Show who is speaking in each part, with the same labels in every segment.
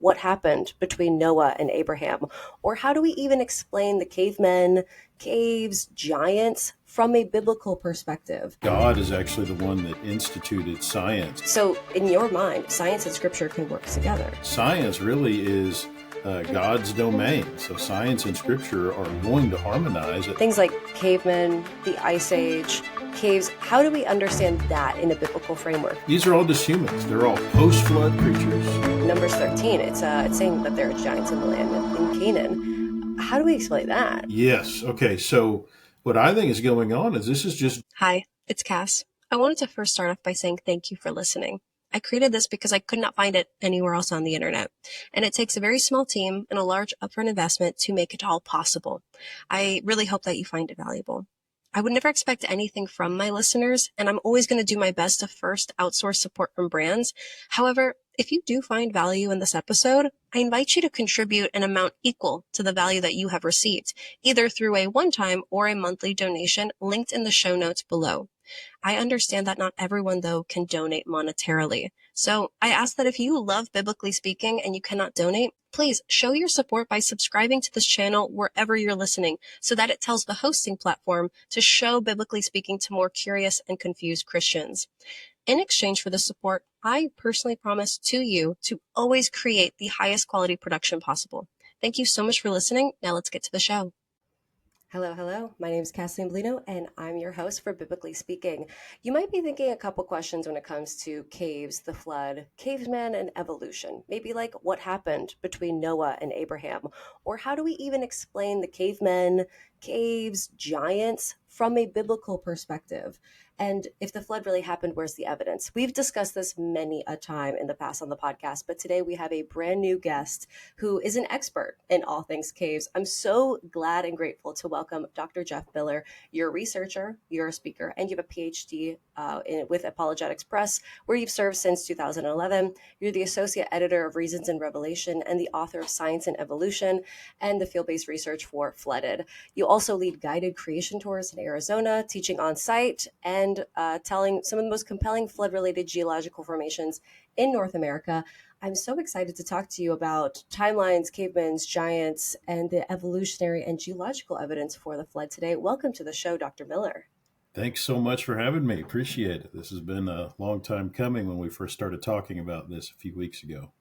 Speaker 1: what happened between Noah and Abraham? Or how do we even explain the cavemen, caves, giants from a biblical perspective?
Speaker 2: God is actually the one that instituted science.
Speaker 1: So, in your mind, science and scripture can work together.
Speaker 2: Science really is God's domain. So science and scripture are going to harmonize it.
Speaker 1: Things like cavemen, the Ice Age, caves, how do we understand that in a biblical framework?
Speaker 2: These are all just humans. They're all post-flood creatures.
Speaker 1: Numbers 13, it's saying that there are giants in the land in Canaan. How do we explain that?
Speaker 2: Yes. Okay. So what I think is going on is this is just...
Speaker 1: Hi, it's Cass. I wanted to first start off by saying thank you for listening. I created this because I could not find it anywhere else on the internet, and it takes a very small team and a large upfront investment to make it all possible. I really hope that you find it valuable. I would never expect anything from my listeners, and I'm always going to do my best to first outsource support from brands. However, if you do find value in this episode, I invite you to contribute an amount equal to the value that you have received, either through a one-time or a monthly donation linked in the show notes below. I understand that not everyone, though, can donate monetarily. So I ask that if you love Biblically Speaking and you cannot donate, please show your support by subscribing to this channel wherever you're listening so that it tells the hosting platform to show Biblically Speaking to more curious and confused Christians. In exchange for this support, I personally promise to you to always create the highest quality production possible. Thank you so much for listening. Now let's get to the show. Hello. My name is Kathleen Blino, and I'm your host for Biblically Speaking. You might be thinking a couple questions when it comes to caves, the flood, cavemen, and evolution. Maybe like what happened between Noah and Abraham, or how do we even explain the cavemen, caves, giants from a biblical perspective? And if the flood really happened, where's the evidence? We've discussed this many a time in the past on the podcast, but today we have a brand new guest who is an expert in all things caves. I'm so glad and grateful to welcome Dr. Jeff Miller. You're a researcher, you're a speaker, and you have a Ph.D. With Apologetics Press, where you've served since 2011. You're the associate editor of Reasons and Revelation and the author of Science and Evolution and the field-based research for Flooded. You also lead guided creation tours in Arizona, teaching on site and telling some of the most compelling flood-related geological formations in North America. I'm so excited to talk to you about timelines, cavemen, giants, and the evolutionary and geological evidence for the flood today. Welcome to the show, Dr. Miller.
Speaker 2: Thanks so much for having me. Appreciate it. This has been a long time coming when we first started talking about this a few weeks ago.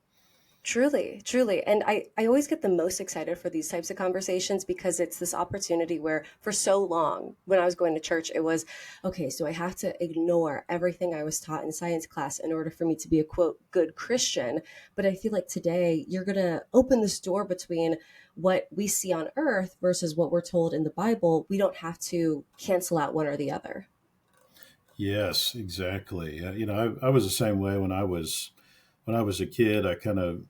Speaker 1: Truly. And I always get the most excited for these types of conversations because it's this opportunity where for so long when I was going to church, it was, okay, so I have to ignore everything I was taught in science class in order for me to be a quote, good Christian. But I feel like today you're going to open this door between what we see on earth versus what we're told in the Bible. We don't have to cancel out one or the other.
Speaker 2: Yes, exactly. I was the same way when I was a kid. I kind of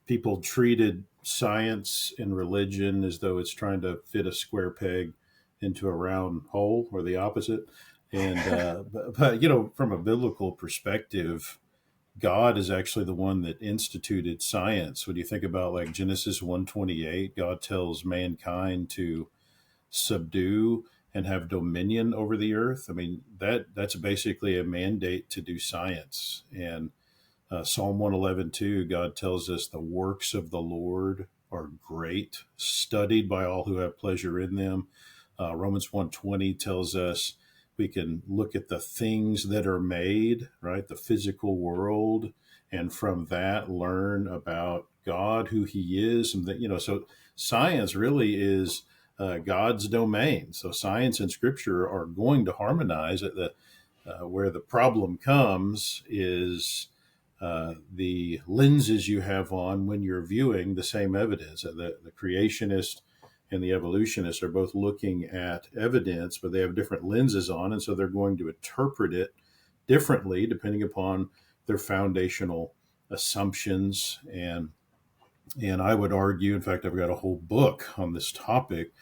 Speaker 2: people treated science and religion as though it's trying to fit a square peg into a round hole, or the opposite. And but from a biblical perspective, God is actually the one that instituted science. When you think about like Genesis 1:28, God tells mankind to subdue and have dominion over the earth. I mean, that's basically a mandate to do science. And Psalm 111:2, God tells us the works of the Lord are great, studied by all who have pleasure in them. Romans 1:20 tells us we can look at the things that are made, right? The physical world, and from that learn about God, who he is. And that, so science really is God's domain. So science and scripture are going to harmonize. Where the problem comes is the lenses you have on when you're viewing the same evidence. The creationist and the evolutionist are both looking at evidence, but they have different lenses on, and so they're going to interpret it differently depending upon their foundational assumptions. And I would argue, in fact, I've got a whole book on this topic,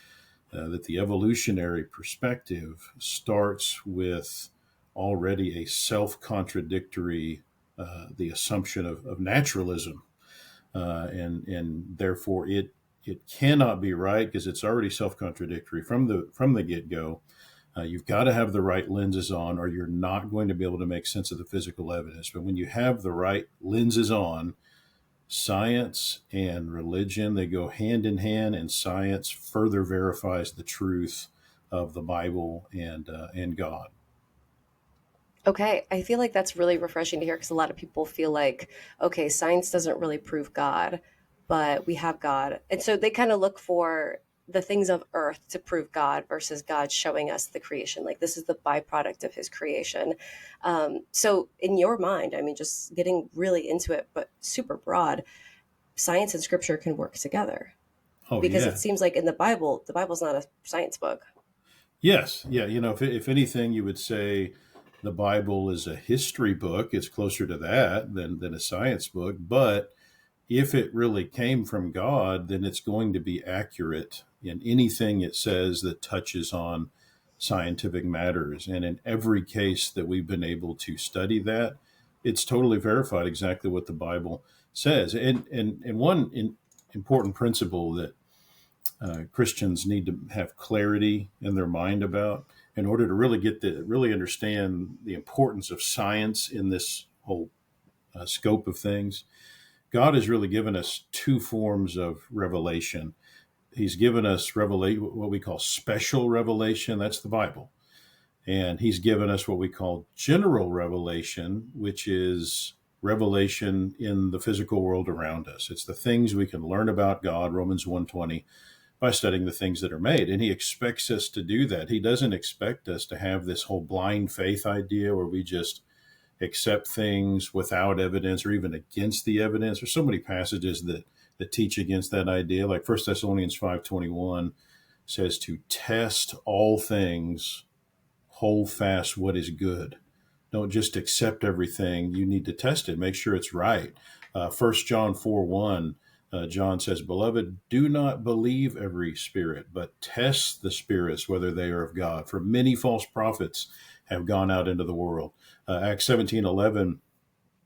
Speaker 2: that the evolutionary perspective starts with already a self-contradictory the assumption of naturalism, and therefore it cannot be right because it's already self-contradictory from the get-go. You've got to have the right lenses on, or you're not going to be able to make sense of the physical evidence. But when you have the right lenses on, Science and religion, they go hand in hand, and science further verifies the truth of the Bible and God.
Speaker 1: Okay, I feel like that's really refreshing to hear because a lot of people feel like, okay, science doesn't really prove God, but we have God. And so they kind of look for the things of earth to prove God versus God showing us the creation. Like this is the byproduct of his creation. So, in your mind, I mean, just getting really into it, but super broad, science and scripture can work together
Speaker 2: Oh,
Speaker 1: because it
Speaker 2: yeah.
Speaker 1: seems like in the Bible's not a science book.
Speaker 2: Yes. Yeah. If anything, you would say the Bible is a history book. It's closer to that than a science book. But if it really came from God, then it's going to be accurate in anything it says that touches on scientific matters. And in every case that we've been able to study that, it's totally verified exactly what the Bible says. And one important principle that Christians need to have clarity in their mind about in order to really understand the importance of science in this whole scope of things. God has really given us two forms of revelation. He's given us what we call special revelation, that's the Bible. And he's given us what we call general revelation, which is revelation in the physical world around us. It's the things we can learn about God, Romans 1:20, by studying the things that are made. And he expects us to do that. He doesn't expect us to have this whole blind faith idea where we just accept things without evidence or even against the evidence. There's so many passages that teach against that idea. Like 1 Thessalonians 5:21 says to test all things, hold fast what is good. Don't just accept everything. You need to test it, make sure it's right. 1 John 4:1, John says, Beloved, do not believe every spirit, but test the spirits whether they are of God. For many false prophets have gone out into the world. Acts 17:11,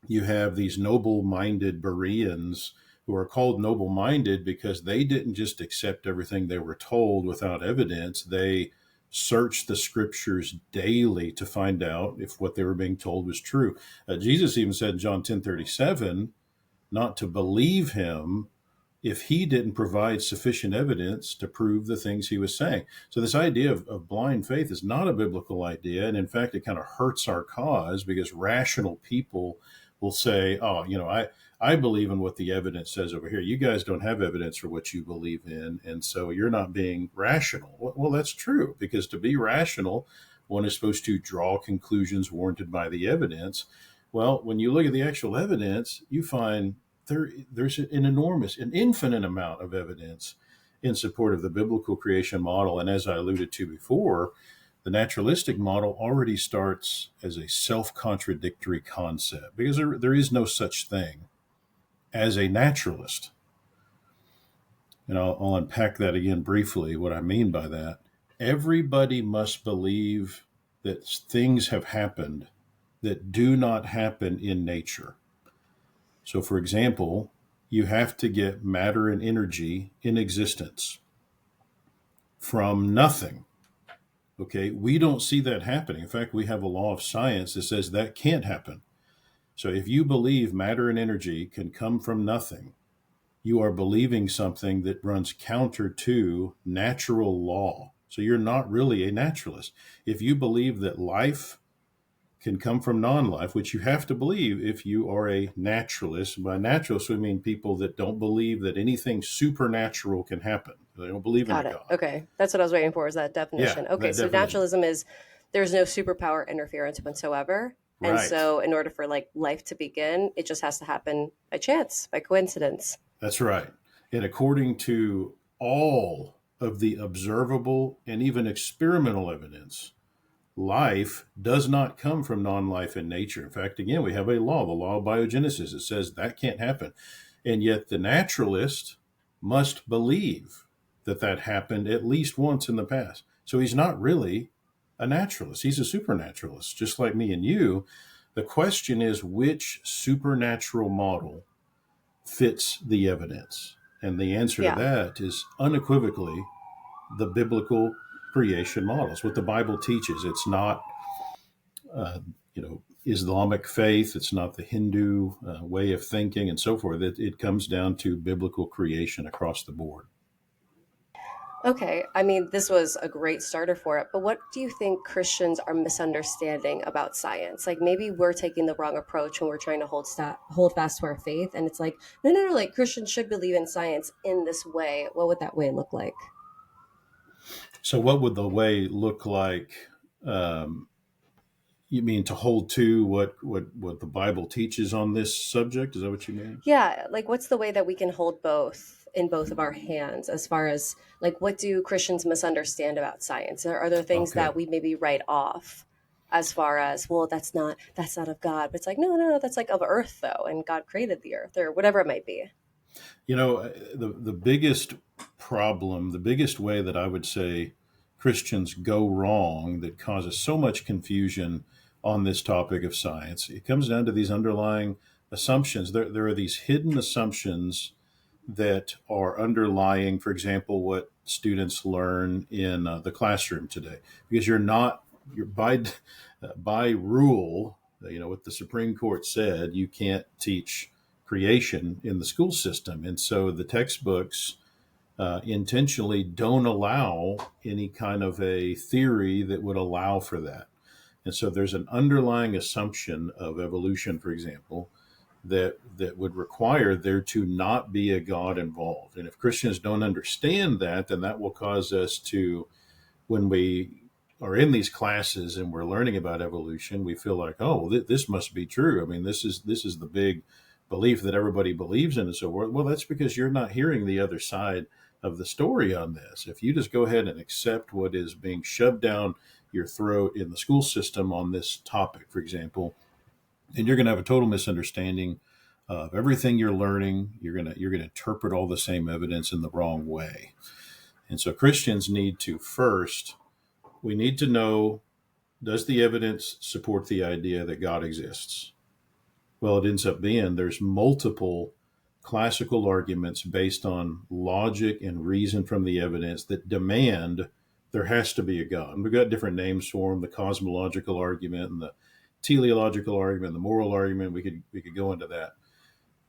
Speaker 2: you have these noble-minded Bereans who are called noble-minded because they didn't just accept everything they were told without evidence. They searched the scriptures daily to find out if what they were being told was true. Jesus even said in John 10:37 not to believe him if he didn't provide sufficient evidence to prove the things he was saying. So this idea of blind faith is not a biblical idea. And in fact, it kind of hurts our cause because rational people will say, oh, I believe in what the evidence says over here. You guys don't have evidence for what you believe in. And so you're not being rational. Well, that's true, because to be rational, one is supposed to draw conclusions warranted by the evidence. Well, when you look at the actual evidence, you find there's an infinite amount of evidence in support of the biblical creation model. And as I alluded to before, the naturalistic model already starts as a self-contradictory concept because there is no such thing as a naturalist. And I'll unpack that again briefly, what I mean by that. Everybody must believe that things have happened that do not happen in nature. So, for example, you have to get matter and energy in existence from nothing. Okay, we don't see that happening. In fact, we have a law of science that says that can't happen. So, if you believe matter and energy can come from nothing, you are believing something that runs counter to natural law. So, you're not really a naturalist. If you believe that life can come from non-life, which you have to believe if you are a naturalist. By naturalist, we mean people that don't believe that anything supernatural can happen. They don't believe in a
Speaker 1: Got it.
Speaker 2: God.
Speaker 1: Okay. That's what I was waiting for, is that
Speaker 2: Yeah,
Speaker 1: definition. Okay,
Speaker 2: that
Speaker 1: so
Speaker 2: definition.
Speaker 1: naturalism is there's no superpower interference whatsoever. And
Speaker 2: Right.
Speaker 1: so in order for like life to begin, it just has to happen by chance, by coincidence.
Speaker 2: That's right. And according to all of the observable and even experimental evidence, life does not come from non-life in nature. In fact, again, we have a law, the law of biogenesis, that says that can't happen. And yet the naturalist must believe that that happened at least once in the past. So he's not really a naturalist. He's a supernaturalist, just like me and you. The question is, which supernatural model fits the evidence? And the answer to
Speaker 1: Yeah.
Speaker 2: that is unequivocally the biblical creation model. It's what the Bible teaches. It's not, uh, Islamic faith. It's not the Hindu way of thinking and so forth. It comes down to biblical creation across the board.
Speaker 1: Okay, I mean, this was a great starter for it, but what do you think Christians are misunderstanding about science? Like maybe we're taking the wrong approach when we're trying to hold fast to our faith, and it's like, no, no, no, like Christians should believe in science in this way. What would that way look like?
Speaker 2: So, what would the way look like? Um, you mean to hold to what the Bible teaches on this subject? Is that what you mean?
Speaker 1: Yeah, like what's the way that we can hold both in both of our hands as far as like what do Christians misunderstand about science? Are there things
Speaker 2: Okay.
Speaker 1: that we maybe write off as far as, well, that's not of God, but it's like, no, no, no, that's like of earth though, and God created the earth or whatever it might be.
Speaker 2: The biggest problem, the biggest way that I would say Christians go wrong that causes so much confusion on this topic of science, it comes down to these underlying assumptions. There are these hidden assumptions that are underlying, for example, what students learn in the classroom today, because you're by rule, what the Supreme Court said, you can't teach creation in the school system, and so the textbooks intentionally don't allow any kind of a theory that would allow for that. And so there's an underlying assumption of evolution, for example, that would require there to not be a God involved. And if Christians don't understand that, then that will cause us to, when we are in these classes and we're learning about evolution, we feel like, oh, this must be true. I mean, this is the big belief that everybody believes in and so forth. Well, that's because you're not hearing the other side of the story on this. If you just go ahead and accept what is being shoved down your throat in the school system on this topic, for example, and you're going to have a total misunderstanding of everything you're learning. You're going to interpret all the same evidence in the wrong way. And so Christians need to first, we need to know, does the evidence support the idea that God exists? Well, it ends up being there's multiple classical arguments based on logic and reason from the evidence that demand there has to be a God. And we've got different names for them: the cosmological argument and the teleological argument, the moral argument. We could go into that.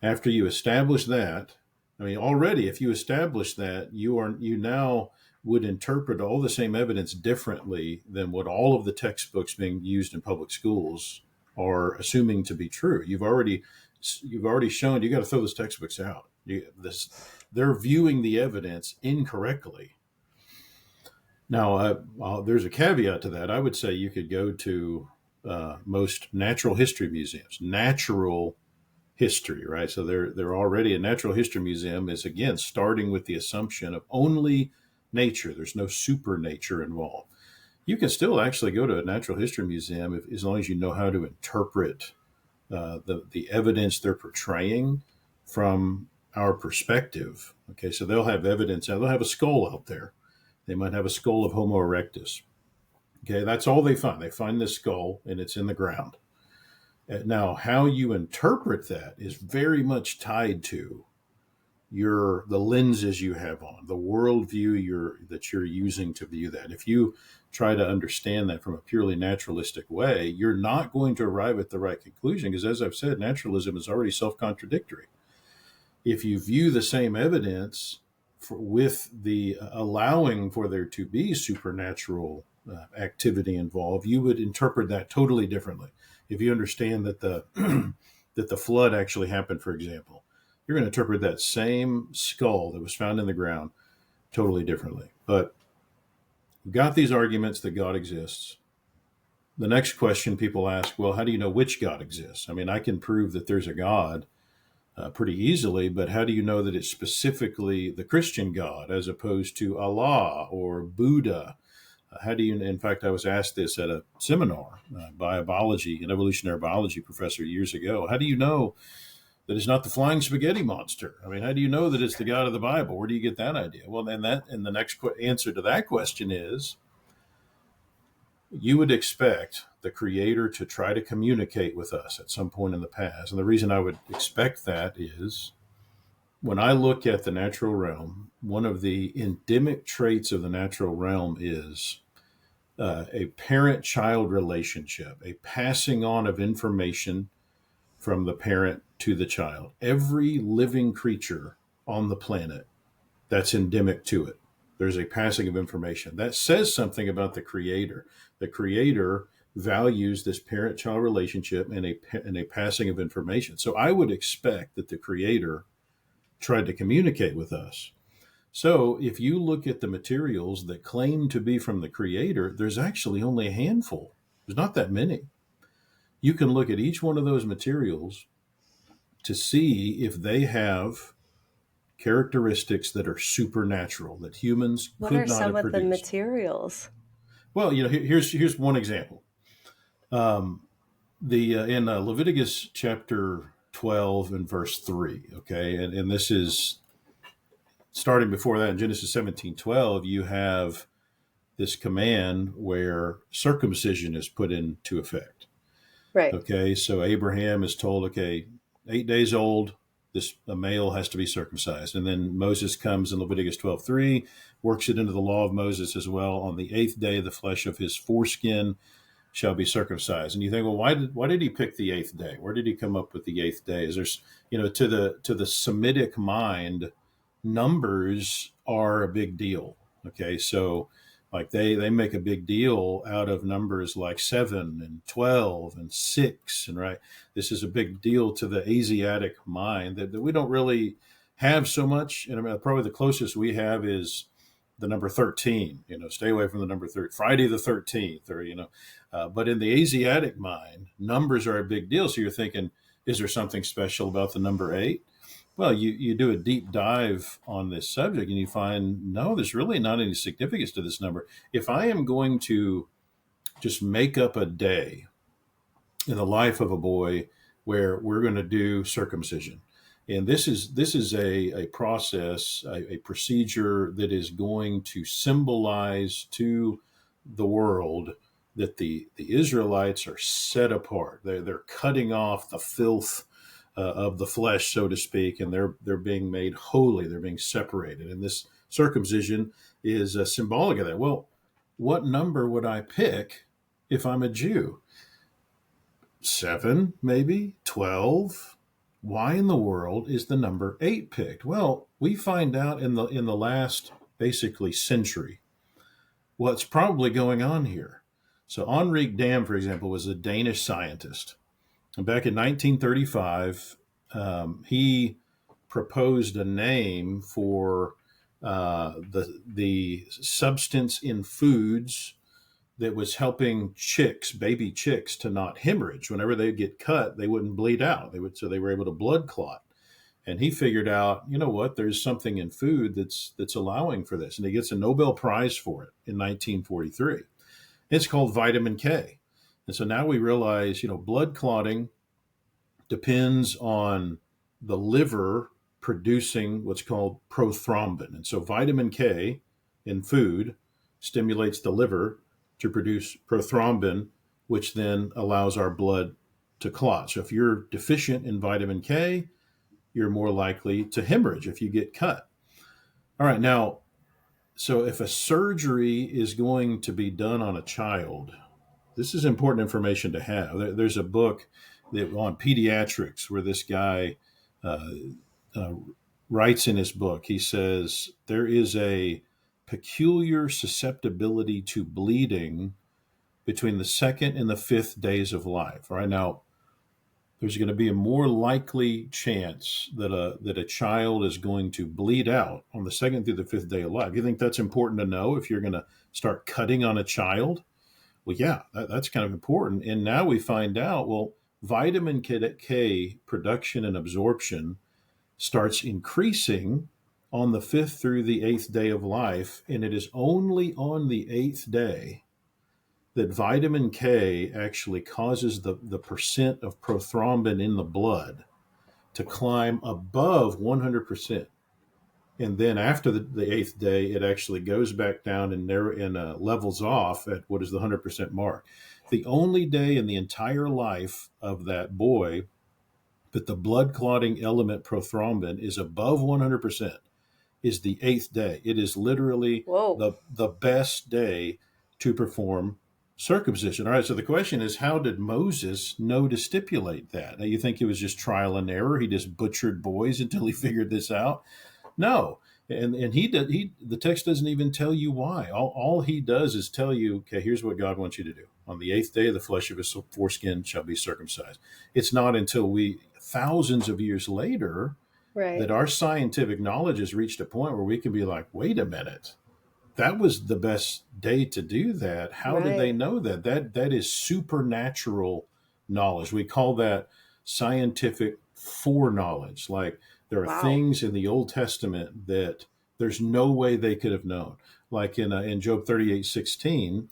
Speaker 2: After you establish that, I mean, already if you establish that, you now would interpret all the same evidence differently than what all of the textbooks being used in public schools are assuming to be true. You've already shown you got to throw those textbooks out. They're viewing the evidence incorrectly. Now, there's a caveat to that. I would say you could go to most natural history museums, natural history, right? So they're already a natural history museum is again starting with the assumption of only nature. There's no super nature involved. You can still actually go to a natural history museum as long as you know how to interpret the evidence they're portraying from our perspective. Okay, so they'll have evidence. They'll have a skull out there. They might have a skull of Homo erectus. Okay, that's all they find. They find this skull and it's in the ground. Now, how you interpret that is very much tied to the lenses you have on, the worldview that you're using to view that. If you try to understand that from a purely naturalistic way, you're not going to arrive at the right conclusion because, as I've said, naturalism is already self-contradictory. If you view the same evidence with the allowing for there to be supernatural activity involved, you would interpret that totally differently. If you understand that the that the flood actually happened, for example, you're going to interpret that same skull that was found in the ground totally differently. But we've got these arguments that God exists. The next question people ask, well, how do you know which God exists? I mean, I can prove that there's a God pretty easily, but how do you know that it's specifically the Christian God as opposed to Allah or Buddha? How do you, in fact, I was asked this at a seminar by an evolutionary biology professor years ago. How do you know that it's not the flying spaghetti monster? I mean, how do you know that it's the God of the Bible? Where do you get that idea? Well, and the next answer to that question is you would expect the creator to try to communicate with us at some point in the past. And the reason I would expect that is when I look at the natural realm, one of the endemic traits of the natural realm is a parent-child relationship, a passing on of information from the parent to the child. Every living creature on the planet, that's endemic to it. There's a passing of information. That says something about the creator. The creator values this parent-child relationship and a passing of information. So I would expect that the creator tried to communicate with us. So if you look at the materials that claim to be from the creator, there's actually only a handful. There's not that many. You can look at each one of those materials to see if they have characteristics that are supernatural that humans
Speaker 1: What are
Speaker 2: could not
Speaker 1: some
Speaker 2: have
Speaker 1: of the
Speaker 2: produced.
Speaker 1: materials?
Speaker 2: Well, here's one example. The in Leviticus chapter 12 and verse 3. Okay, and this is starting before that in Genesis 17:12. You have this command where circumcision is put into effect.
Speaker 1: Right.
Speaker 2: Okay, so Abraham is told, okay, 8 days old, this a male has to be circumcised. And then Moses comes in Leviticus 12:3, works it into the law of Moses as well. On the 8th day, the flesh of his foreskin shall be circumcised. And you think, well, why did he pick the 8th day? Where did he come up with the 8th day? Is there's to the Semitic mind, numbers are a big deal. Okay, so like they make a big deal out of numbers like 7 and 12 and 6, and right, this is a big deal to the Asiatic mind that we don't really have so much. And I mean, probably the closest we have is the number 13. Stay away from the number 30, Friday the 13th, or but in the Asiatic mind, numbers are a big deal. So you're thinking, is there something special about the number 8? Well, you do a deep dive on this subject and you find, no, there's really not any significance to this number. If I am going to just make up a day in the life of a boy where we're going to do circumcision, and this is a process, a procedure that is going to symbolize to the world that the Israelites are set apart. They're cutting off the filth of the flesh, so to speak, and they're being made holy. They're being separated, and this circumcision is symbolic of that. Well, what number would I pick if I'm a Jew? 7, maybe 12. Why in the world is the number 8 picked? Well, we find out in the last basically century what's probably going on here. So Henrik Dam, for example, was a Danish scientist. And back in 1935, he proposed a name for the substance in foods that was helping baby chicks, to not hemorrhage. Whenever they'd get cut, they wouldn't bleed out. So they were able to blood clot. And he figured out, you know what, there's something in food that's allowing for this. And he gets a Nobel Prize for it in 1943. It's called vitamin K. And so now we realize, blood clotting depends on the liver producing what's called prothrombin. And so vitamin K in food stimulates the liver to produce prothrombin, which then allows our blood to clot. So if you're deficient in vitamin K, you're more likely to hemorrhage if you get cut. All right, now, so if a surgery is going to be done on a child, this is important information to have. There's a book on pediatrics where this guy uh, writes in his book. He says there is a peculiar susceptibility to bleeding between the 2nd and the 5th days of life. Right now, there's going to be a more likely chance that a child is going to bleed out on the 2nd through the 5th day of life. You think that's important to know if you're going to start cutting on a child? Well, yeah, that's kind of important. And now we find out, well, vitamin K production and absorption starts increasing on the 5th through the 8th day of life. And it is only on the 8th day that vitamin K actually causes the percent of prothrombin in the blood to climb above 100%. And then after the 8th day, it actually goes back down and levels off at what is the 100% mark. The only day in the entire life of that boy that the blood clotting element prothrombin is above 100% is the 8th day. It is literally
Speaker 1: Whoa.
Speaker 2: the best day to perform circumcision. All right, so the question is, how did Moses know to stipulate that? Now, you think it was just trial and error? He just butchered boys until he figured this out? No. And the text doesn't even tell you why. All he does is tell you, okay, here's what God wants you to do. On the eighth day, the flesh of his foreskin shall be circumcised. It's not until thousands of years later,
Speaker 1: Right.
Speaker 2: that our scientific knowledge has reached a point where we can be like, wait a minute, that was the best day to do that. How did they
Speaker 1: Right.
Speaker 2: know that? That is supernatural knowledge. We call that scientific foreknowledge. Like, there are
Speaker 1: Wow.
Speaker 2: things in the Old Testament that there's no way they could have known. Like in Job 38:16,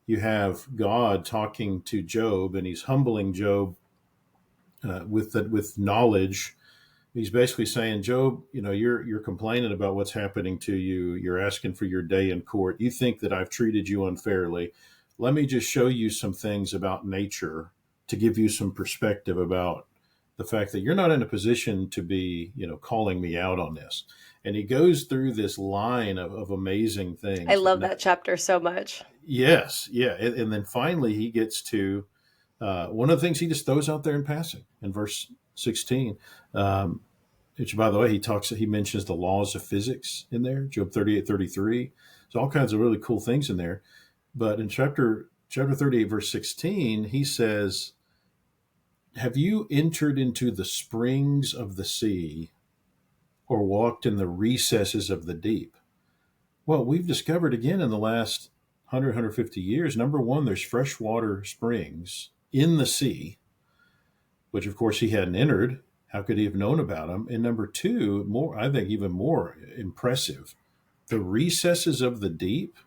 Speaker 2: you have God talking to Job, and he's humbling Job with knowledge. He's basically saying, Job, you're complaining about what's happening to you. You're asking for your day in court. You think that I've treated you unfairly. Let me just show you some things about nature to give you some perspective about the fact that you're not in a position to be, calling me out on this. And he goes through this line of amazing
Speaker 1: I
Speaker 2: things that,
Speaker 1: love that chapter so much.
Speaker 2: yes, yeah. And then finally he gets to one of the things he just throws out there in passing in verse 16. Which, by the way, he mentions the laws of physics in there, Job 38:33. There's all kinds of really cool things in there. But in chapter 38, verse 16, he says, have you entered into the springs of the sea or walked in the recesses of the deep? Well, we've discovered again in the last 150 years, number one, there's freshwater springs in the sea, which of course he hadn't entered. How could he have known about them? And number two, I think even more impressive, the recesses of the deep.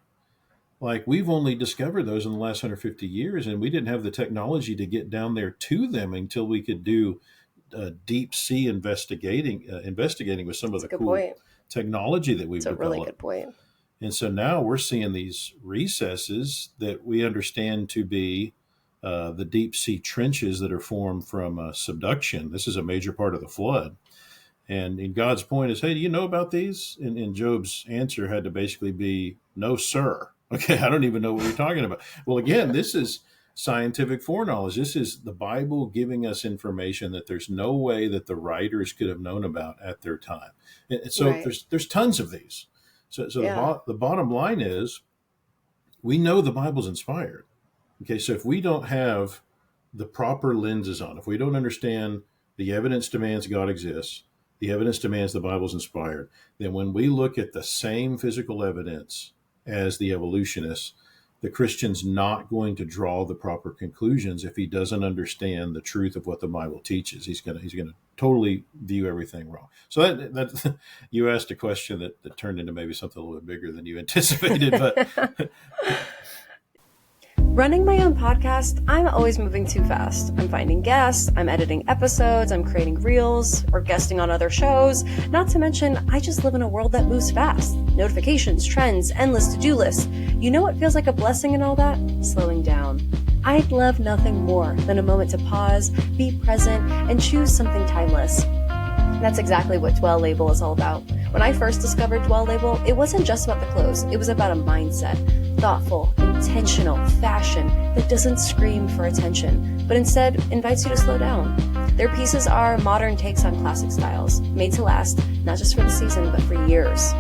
Speaker 2: Like, we've only discovered those in the last 150 years, and we didn't have the technology to get down there to them until we could do deep sea investigating with some of
Speaker 1: That's a
Speaker 2: the
Speaker 1: good
Speaker 2: cool
Speaker 1: point.
Speaker 2: technology that
Speaker 1: It's
Speaker 2: we've
Speaker 1: a really
Speaker 2: developed.
Speaker 1: good point.
Speaker 2: And so now we're seeing these recesses that we understand to be the deep sea trenches that are formed from subduction. This is a major part of the flood. And God's point is, hey, do you know about these? And Job's answer had to basically be, no, sir. Okay, I don't even know what you're talking about. Well, again, this is scientific foreknowledge. This is the Bible giving us information that there's no way that the writers could have known about at their time. And so
Speaker 1: Right.
Speaker 2: there's tons of these. So
Speaker 1: Yeah.
Speaker 2: the bottom line is, we know the Bible's inspired. Okay, so if we don't have the proper lenses on, if we don't understand the evidence demands God exists, the evidence demands the Bible's inspired, then when we look at the same physical evidence as the evolutionists, the Christian's not going to draw the proper conclusions if he doesn't understand the truth of what the Bible teaches. He's gonna totally view everything wrong. So that you asked a question that turned into maybe something a little bit bigger than you anticipated, but
Speaker 1: Running my own podcast, I'm always moving too fast. I'm finding guests, I'm editing episodes, I'm creating reels, or guesting on other shows. Not to mention, I just live in a world that moves fast. Notifications, trends, endless to-do lists. You know what feels like a blessing in all that? Slowing down. I'd love nothing more than a moment to pause, be present, and choose something timeless. That's exactly what Dwell Label is all about. When I first discovered Dwell Label, it wasn't just about the clothes, it was about a mindset. Thoughtful, intentional fashion that doesn't scream for attention, but instead invites you to slow down. Their pieces are modern takes on classic styles, made to last, not just for the season, but for years.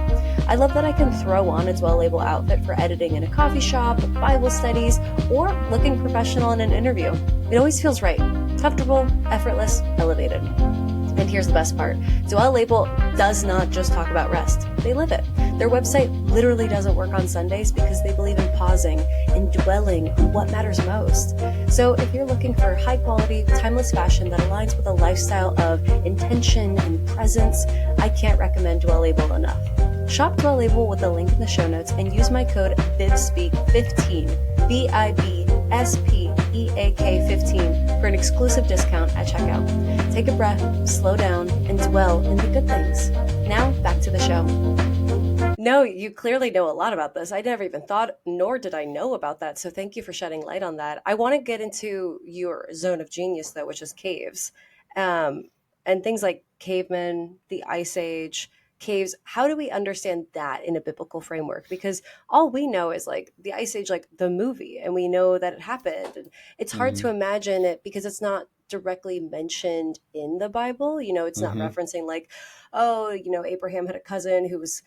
Speaker 1: I love that I can throw on a Dwell Label outfit for editing in a coffee shop, Bible studies, or looking professional in an interview. It always feels right. Comfortable, effortless, elevated. And here's the best part. Dwell Label does not just talk about rest. They live it. Their website literally doesn't work on Sundays because they believe in pausing and dwelling on what matters most. So if you're looking for high quality, timeless fashion that aligns with a lifestyle of intention and presence, I can't recommend Dwell Label enough. Shop Dwell Label with the link in the show notes and use my code BIBSPEAK15, BIBSPEAK15 for an exclusive discount at checkout. Take a breath, slow down, and dwell in the good things. Now, back to the show. No, you clearly know a lot about this. I never even thought, nor did I know about that. So thank you for shedding light on that. I want to get into your zone of genius, though, which is caves. Um, and things like cavemen, the Ice Age. caves, how do we understand that in a biblical framework? Because all we know is like the Ice Age, like the movie, and we know that it happened. And it's hard to
Speaker 2: Hmm.
Speaker 1: imagine it because it's not directly mentioned in the Bible. It's not
Speaker 2: Hmm.
Speaker 1: referencing like, oh, Abraham had a cousin who was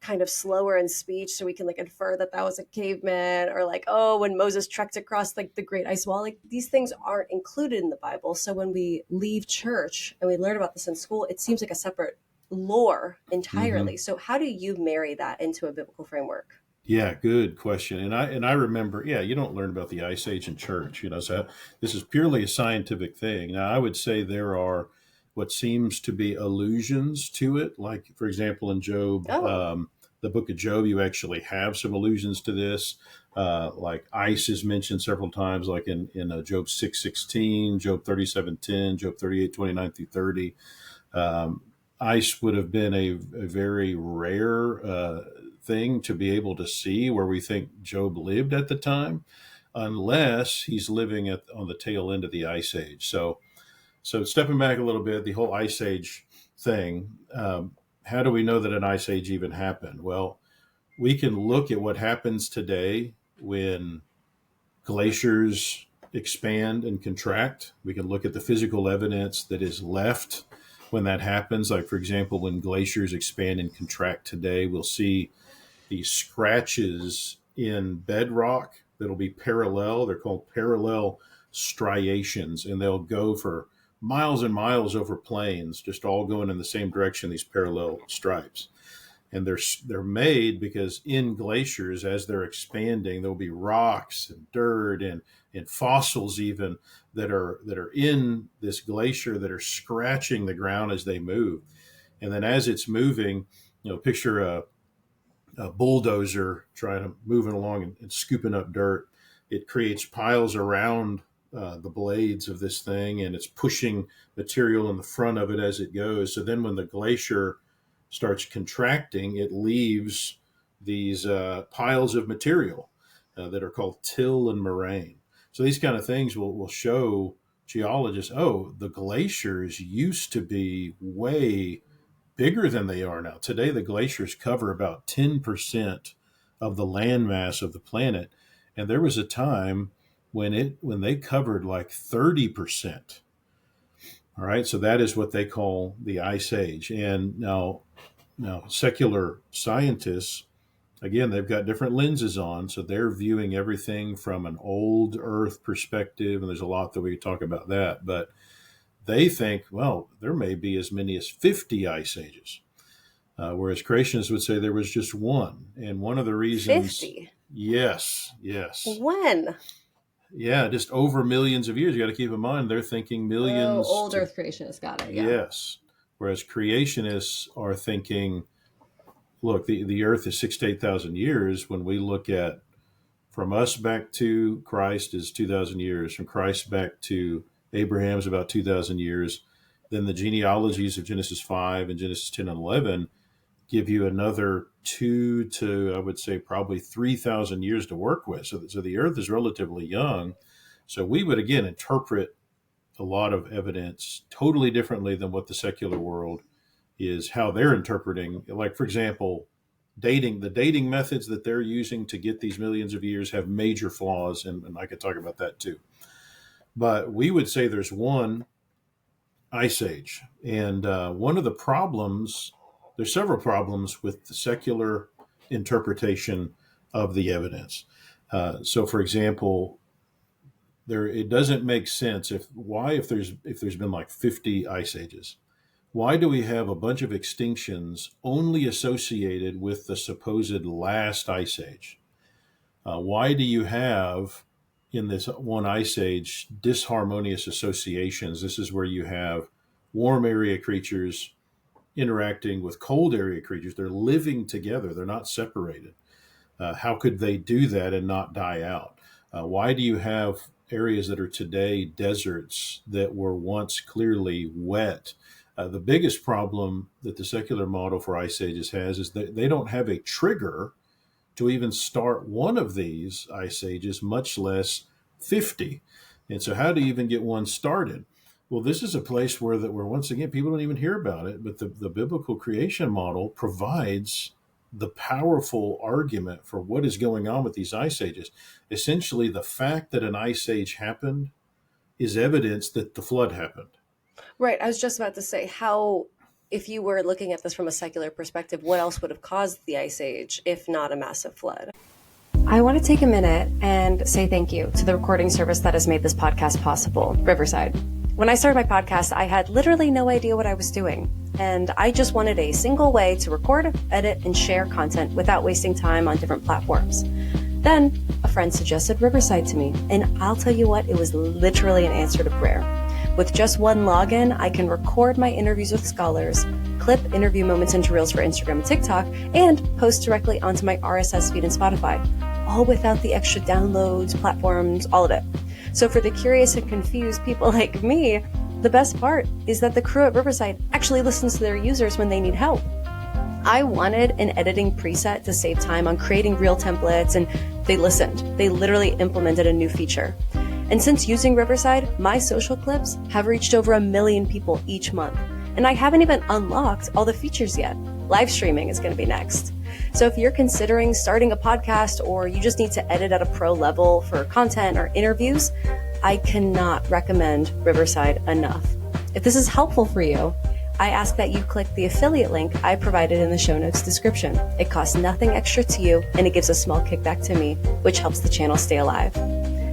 Speaker 1: kind of slower in speech, so we can like infer that that was a caveman, or like, oh, when Moses trekked across like the Great Ice Wall. Like these things aren't included in the Bible. So when we leave church and we learn about this in school, it seems like a separate lore entirely.
Speaker 2: Hmm.
Speaker 1: So how do you marry that into a biblical framework?
Speaker 2: Yeah, good question. And I remember, yeah, you don't learn about the Ice Age in church, so this is purely a scientific thing. Now, I would say there are what seems to be allusions to it, like for example in Job,
Speaker 1: Oh,
Speaker 2: the book of Job, you actually have some allusions to this. Like ice is mentioned several times, like in Job 6:16, Job 37:10, Job 38:29 through 30. Um, Ice would have been a very rare thing to be able to see where we think Job lived at the time, unless he's living on the tail end of the Ice Age. So stepping back a little bit, the whole Ice Age thing. How do we know that an Ice Age even happened? Well, we can look at what happens today when glaciers expand and contract. We can look at the physical evidence that is left when that happens. Like, for example, when glaciers expand and contract today, we'll see these scratches in bedrock that'll be parallel. They're called parallel striations, and they'll go for miles and miles over plains, just all going in the same direction, these parallel stripes. And they're made because in glaciers, as they're expanding, there'll be rocks and dirt and fossils even that are in this glacier that are scratching the ground as they move. And then as it's moving, picture a bulldozer trying to moving along and scooping up dirt. It creates piles around the blades of this thing, and it's pushing material in the front of it as it goes. So then, when the glacier starts contracting, it leaves these piles of material that are called till and moraine. So these kind of things will show geologists, oh, the glaciers used to be way bigger than they are now. Today, the glaciers cover about 10% of the landmass of the planet, and there was a time when they covered like 30%. All right, so that is what they call the Ice Age. And now secular scientists, again, they've got different lenses on, so they're viewing everything from an old Earth perspective, and there's a lot that we could talk about that, but they think, well, there may be as many as 50 ice ages. Whereas creationists would say there was just one. And one of the reasons,
Speaker 1: 50.
Speaker 2: yes, yes.
Speaker 1: When?
Speaker 2: Yeah, just over millions of years. You got to keep in mind, they're thinking
Speaker 1: Oh,
Speaker 2: millions
Speaker 1: old
Speaker 2: to,
Speaker 1: Earth creationists got it. Yeah.
Speaker 2: yes. Whereas creationists are thinking, look, the earth is 6 to 8 thousand years. When we look at from us back to Christ is 2,000 years, from Christ back to Abraham is about 2,000 years. Then the genealogies of Genesis 5 and Genesis 10 and 11 give you another 2 to, I would say, probably 3,000 years to work with. So the earth is relatively young. So we would, again, interpret a lot of evidence totally differently than what the secular world is, how they're interpreting. Like, for example, the dating methods that they're using to get these millions of years have major flaws, and I could talk about that too. But we would say there's one ice age, and one of the problems, there's several problems with the secular interpretation of the evidence. So, for example, it doesn't make sense if there's been like 50 ice ages. Why do we have a bunch of extinctions only associated with the supposed last ice age? Why do you have in this one ice age disharmonious associations? This is where you have warm area creatures interacting with cold area creatures. They're living together, they're not separated. How could they do that and not die out? Why do you have areas that are today deserts that were once clearly wet? The biggest problem that the secular model for ice ages has is that they don't have a trigger to even start one of these ice ages, much less 50. And so, how do you even get one started? Well, this is a place where once again people don't even hear about it, but the biblical creation model provides the powerful argument for what is going on with these ice ages. Essentially, the fact that an ice age happened is evidence that the flood happened.
Speaker 1: Right. I was just about to say, how, if you were looking at this from a secular perspective, what else would have caused the Ice Age if not a massive flood? I want to take a minute and say thank you to the recording service that has made this podcast possible, Riverside. When I started my podcast, I had literally no idea what I was doing, and I just wanted a single way to record, edit, and share content without wasting time on different platforms. Then, a friend suggested Riverside to me, and I'll tell you what, it was literally an answer to prayer. With just one login, I can record my interviews with scholars, clip interview moments into Reels for Instagram and TikTok, and post directly onto my RSS feed and Spotify, all without the extra downloads, platforms, all of it. So for the curious and confused people like me, the best part is that the crew at Riverside actually listens to their users when they need help. I wanted an editing preset to save time on creating reel templates, and they listened. They literally implemented a new feature. And since using Riverside, my social clips have reached over 1 million people each month. And I haven't even unlocked all the features yet. Live streaming is going to be next. So if you're considering starting a podcast, or you just need to edit at a pro level for content or interviews, I cannot recommend Riverside enough. If this is helpful for you, I ask that you click the affiliate link I provided in the show notes description. It costs nothing extra to you, and it gives a small kickback to me, which helps the channel stay alive.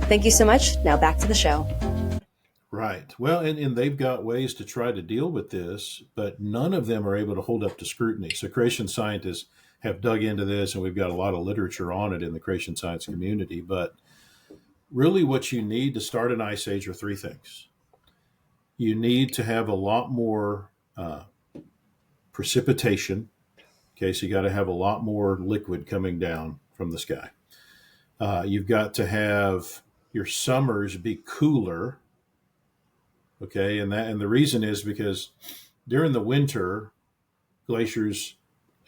Speaker 1: Thank you so much. Now back to the show.
Speaker 2: Right. Well, and they've got ways to try to deal with this, but none of them are able to hold up to scrutiny. So creation scientists have dug into this, and we've got a lot of literature on it in the creation science community. But really, what you need to start an ice age are three things. You need to have a lot more precipitation. Okay, so you got to have a lot more liquid coming down from the sky. You've got to have your summers be cooler. Okay, and the reason is because during the winter, glaciers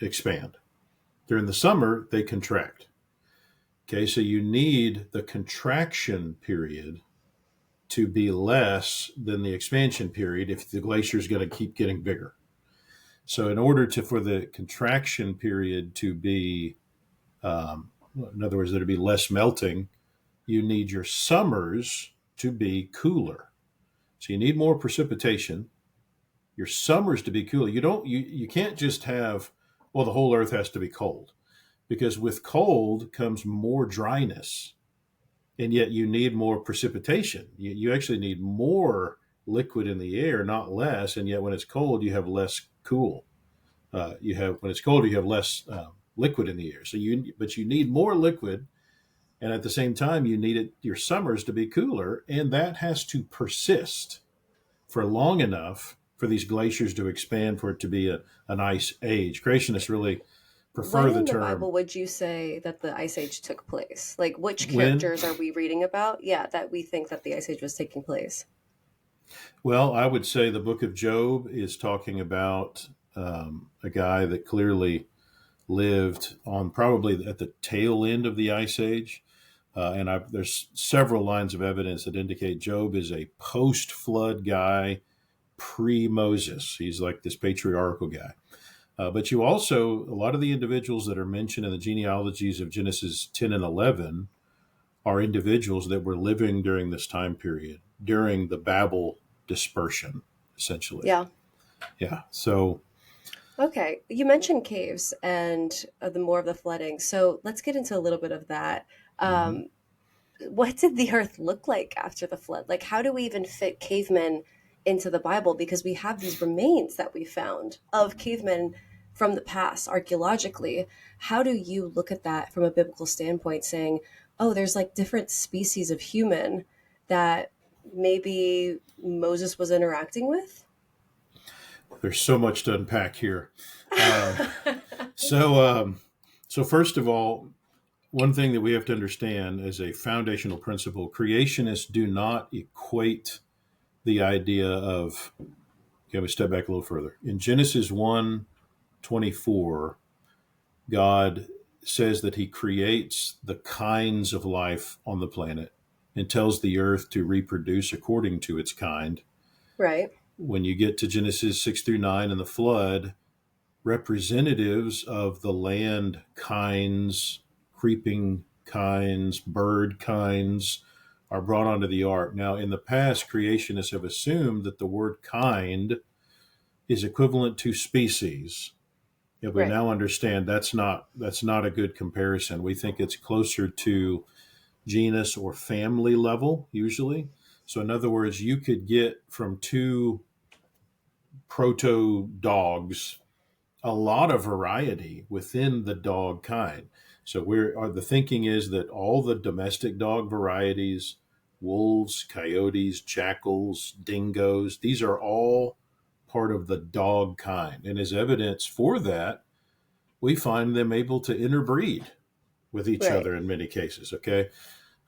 Speaker 2: expand. During the summer, they contract. Okay, so you need the contraction period to be less than the expansion period if the glacier is going to keep getting bigger. So in order for the contraction period to be, in other words, there to be less melting, you need your summers to be cooler. So you need more precipitation. Your summers to be cooler. You can't just have, well, the whole earth has to be cold, because with cold comes more dryness, and yet you need more precipitation. You actually need more liquid in the air, not less. And yet when it's cold, you have less cool. When it's cold, you have less liquid in the air. But you need more liquid, and at the same time, you need your summers to be cooler, and that has to persist for long enough for these glaciers to expand, for it to be an ice age. Creationists really prefer
Speaker 1: When
Speaker 2: the
Speaker 1: in the
Speaker 2: term
Speaker 1: Bible would you say that the Ice Age took place? Like, which
Speaker 2: when.
Speaker 1: characters are we reading about? Yeah, that we think that the Ice Age was taking place.
Speaker 2: Well, I would say the book of Job is talking about a guy that clearly lived on probably at the tail end of the ice age. There's several lines of evidence that indicate Job is a post-flood guy, pre-Moses. He's like this patriarchal guy. But you also, a lot of the individuals that are mentioned in the genealogies of Genesis 10 and 11 are individuals that were living during this time period, during the Babel dispersion, essentially.
Speaker 1: Yeah.
Speaker 2: Yeah. So,
Speaker 1: Okay. You mentioned caves and the more of the flooding. So let's get into a little bit of that.
Speaker 2: mhm.
Speaker 1: Um, what did the earth look like after the flood? Like, how do we even fit cavemen into the Bible? Because we have these remains that we found of cavemen from the past archaeologically. How do you look at that from a biblical standpoint, saying, oh, there's like different species of human that maybe Moses was interacting with?
Speaker 2: There's so much to unpack here. Um, so, so first of all, one thing that we have to understand as a foundational principle: creationists do not equate the idea of. Okay, we step back a little further. In Genesis 1:24, God says that He creates the kinds of life on the planet and tells the earth to reproduce according to its kind.
Speaker 1: Right.
Speaker 2: When you get to Genesis 6 through 9 and the flood, representatives of the land kinds, creeping kinds, bird kinds are brought onto the ark. Now, in the past, creationists have assumed that the word kind is equivalent to species. If we
Speaker 1: Right.
Speaker 2: now understand that's not a good comparison. We think it's closer to genus or family level usually. So in other words, you could get from two proto dogs a lot of variety within the dog kind. So the thinking is that all the domestic dog varieties, wolves, coyotes, jackals, dingoes, these are all part of the dog kind. And as evidence for that, we find them able to interbreed with each
Speaker 1: Right.
Speaker 2: other in many cases. Okay.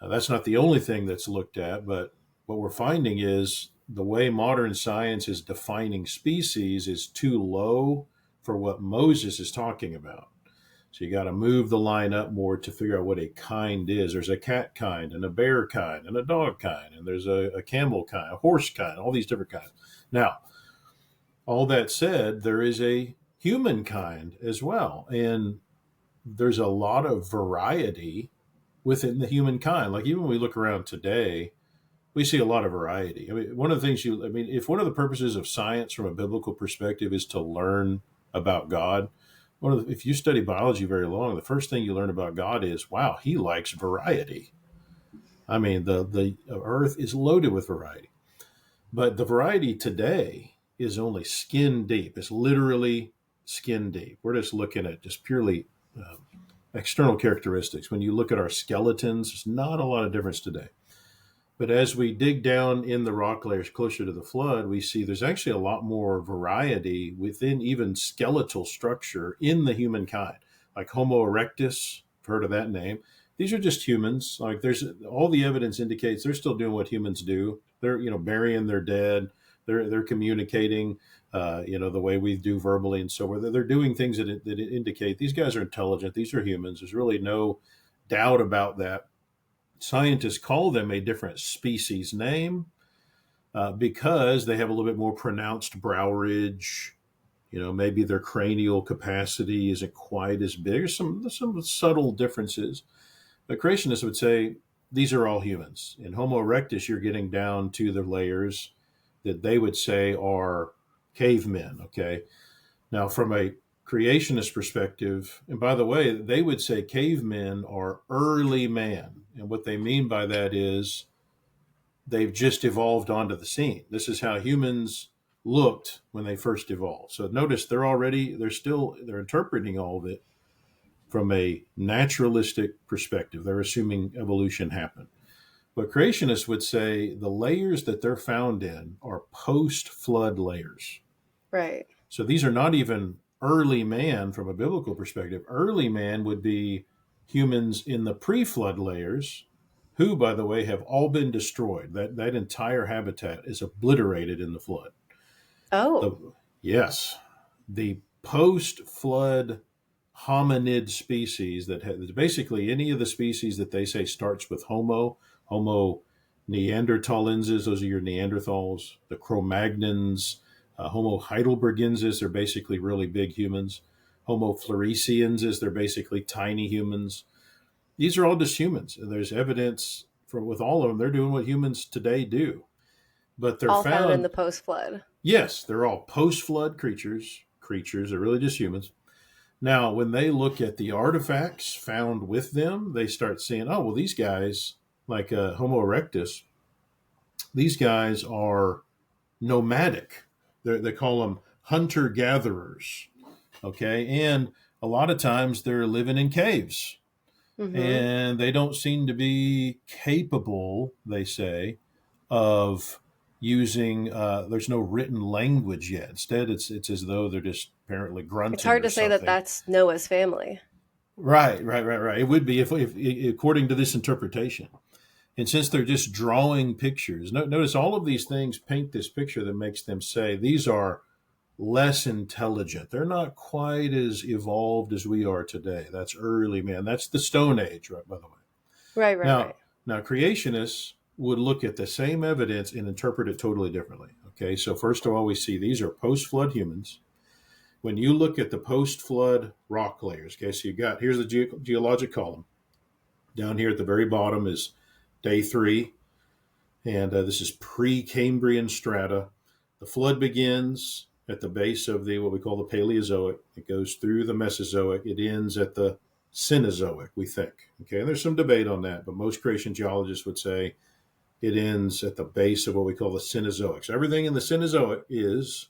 Speaker 2: Now, that's not the only thing that's looked at, but what we're finding is the way modern science is defining species is too low for what Moses is talking about. So you got to move the line up more to figure out what a kind is. There's a cat kind and a bear kind and a dog kind, and there's a camel kind, a horse kind, all these different kinds. Now, all that said, there is a humankind as well. And there's a lot of variety within the humankind. Like even when we look around today, we see a lot of variety. I mean, if one of the purposes of science from a biblical perspective is to learn about God, if you study biology very long, the first thing you learn about God is, wow, he likes variety. I mean, the earth is loaded with variety. But the variety today is only skin deep. It's literally skin deep. We're just looking at just purely external characteristics. When you look at our skeletons, there's not a lot of difference today. But as we dig down in the rock layers closer to the flood, we see there's actually a lot more variety within even skeletal structure in the humankind, like Homo erectus. I've heard of that name. These are just humans. Like there's all the evidence indicates they're still doing what humans do. They're burying their dead. They're communicating, the way we do verbally and so on. They're doing things that indicate these guys are intelligent. These are humans. There's really no doubt about that. Scientists call them a different species name because they have a little bit more pronounced brow ridge. Maybe their cranial capacity isn't quite as big. There's some subtle differences. But creationists would say these are all humans. In Homo erectus, you're getting down to the layers that they would say are cavemen. Okay. Now, from a creationist perspective, and by the way, they would say cavemen are early man. And what they mean by that is they've just evolved onto the scene. This is how humans looked when they first evolved. So notice they're interpreting all of it from a naturalistic perspective. They're assuming evolution happened. But creationists would say the layers that they're found in are post flood layers.
Speaker 1: Right.
Speaker 2: So these are not even early man from a biblical perspective. Early man would be humans in the pre flood layers, who, by the way, have all been destroyed. That entire habitat is obliterated in the flood.
Speaker 1: Oh.
Speaker 2: The, yes, the post flood hominid species basically any of the species that they say starts with Homo neanderthalensis, those are your Neanderthals, the Cro-Magnons, Homo heidelbergensis, they're basically really big humans. Homo floresiensis, they're basically tiny humans. These are all just humans. And there's evidence with all of them, they're doing what humans today do. But they're
Speaker 1: All found in the
Speaker 2: found,
Speaker 1: post flood.
Speaker 2: yes, they're all post-flood creatures. They're really just humans. Now, when they look at the artifacts found with them, they start seeing, oh, well, these guys, like Homo erectus, these guys are nomadic. They call them hunter gatherers. Okay. And a lot of times they're living in caves
Speaker 1: Mm-hmm.
Speaker 2: and they don't seem to be capable, they say, of using, there's no written language yet. Instead, it's as though they're just apparently
Speaker 1: It's
Speaker 2: grunting
Speaker 1: hard
Speaker 2: or
Speaker 1: to say that
Speaker 2: something.
Speaker 1: that's Noah's family.
Speaker 2: Right. It would be if according to this interpretation. And since they're just drawing pictures, notice all of these things paint this picture that makes them say these are less intelligent. They're not quite as evolved as we are today. That's early man. That's the Stone Age, right? By the way.
Speaker 1: Right.
Speaker 2: Now, creationists would look at the same evidence and interpret it totally differently. Okay, so first of all, we see these are post-flood humans. When you look at the post-flood rock layers, okay, so here's the geologic column. Down here at the very bottom is day 3, and this is pre-Cambrian strata. The flood begins at the base of the what we call the Paleozoic. It goes through the Mesozoic. It ends at the Cenozoic, we think. Okay, and there's some debate on that, but most creation geologists would say it ends at the base of what we call the Cenozoic. So everything in the Cenozoic is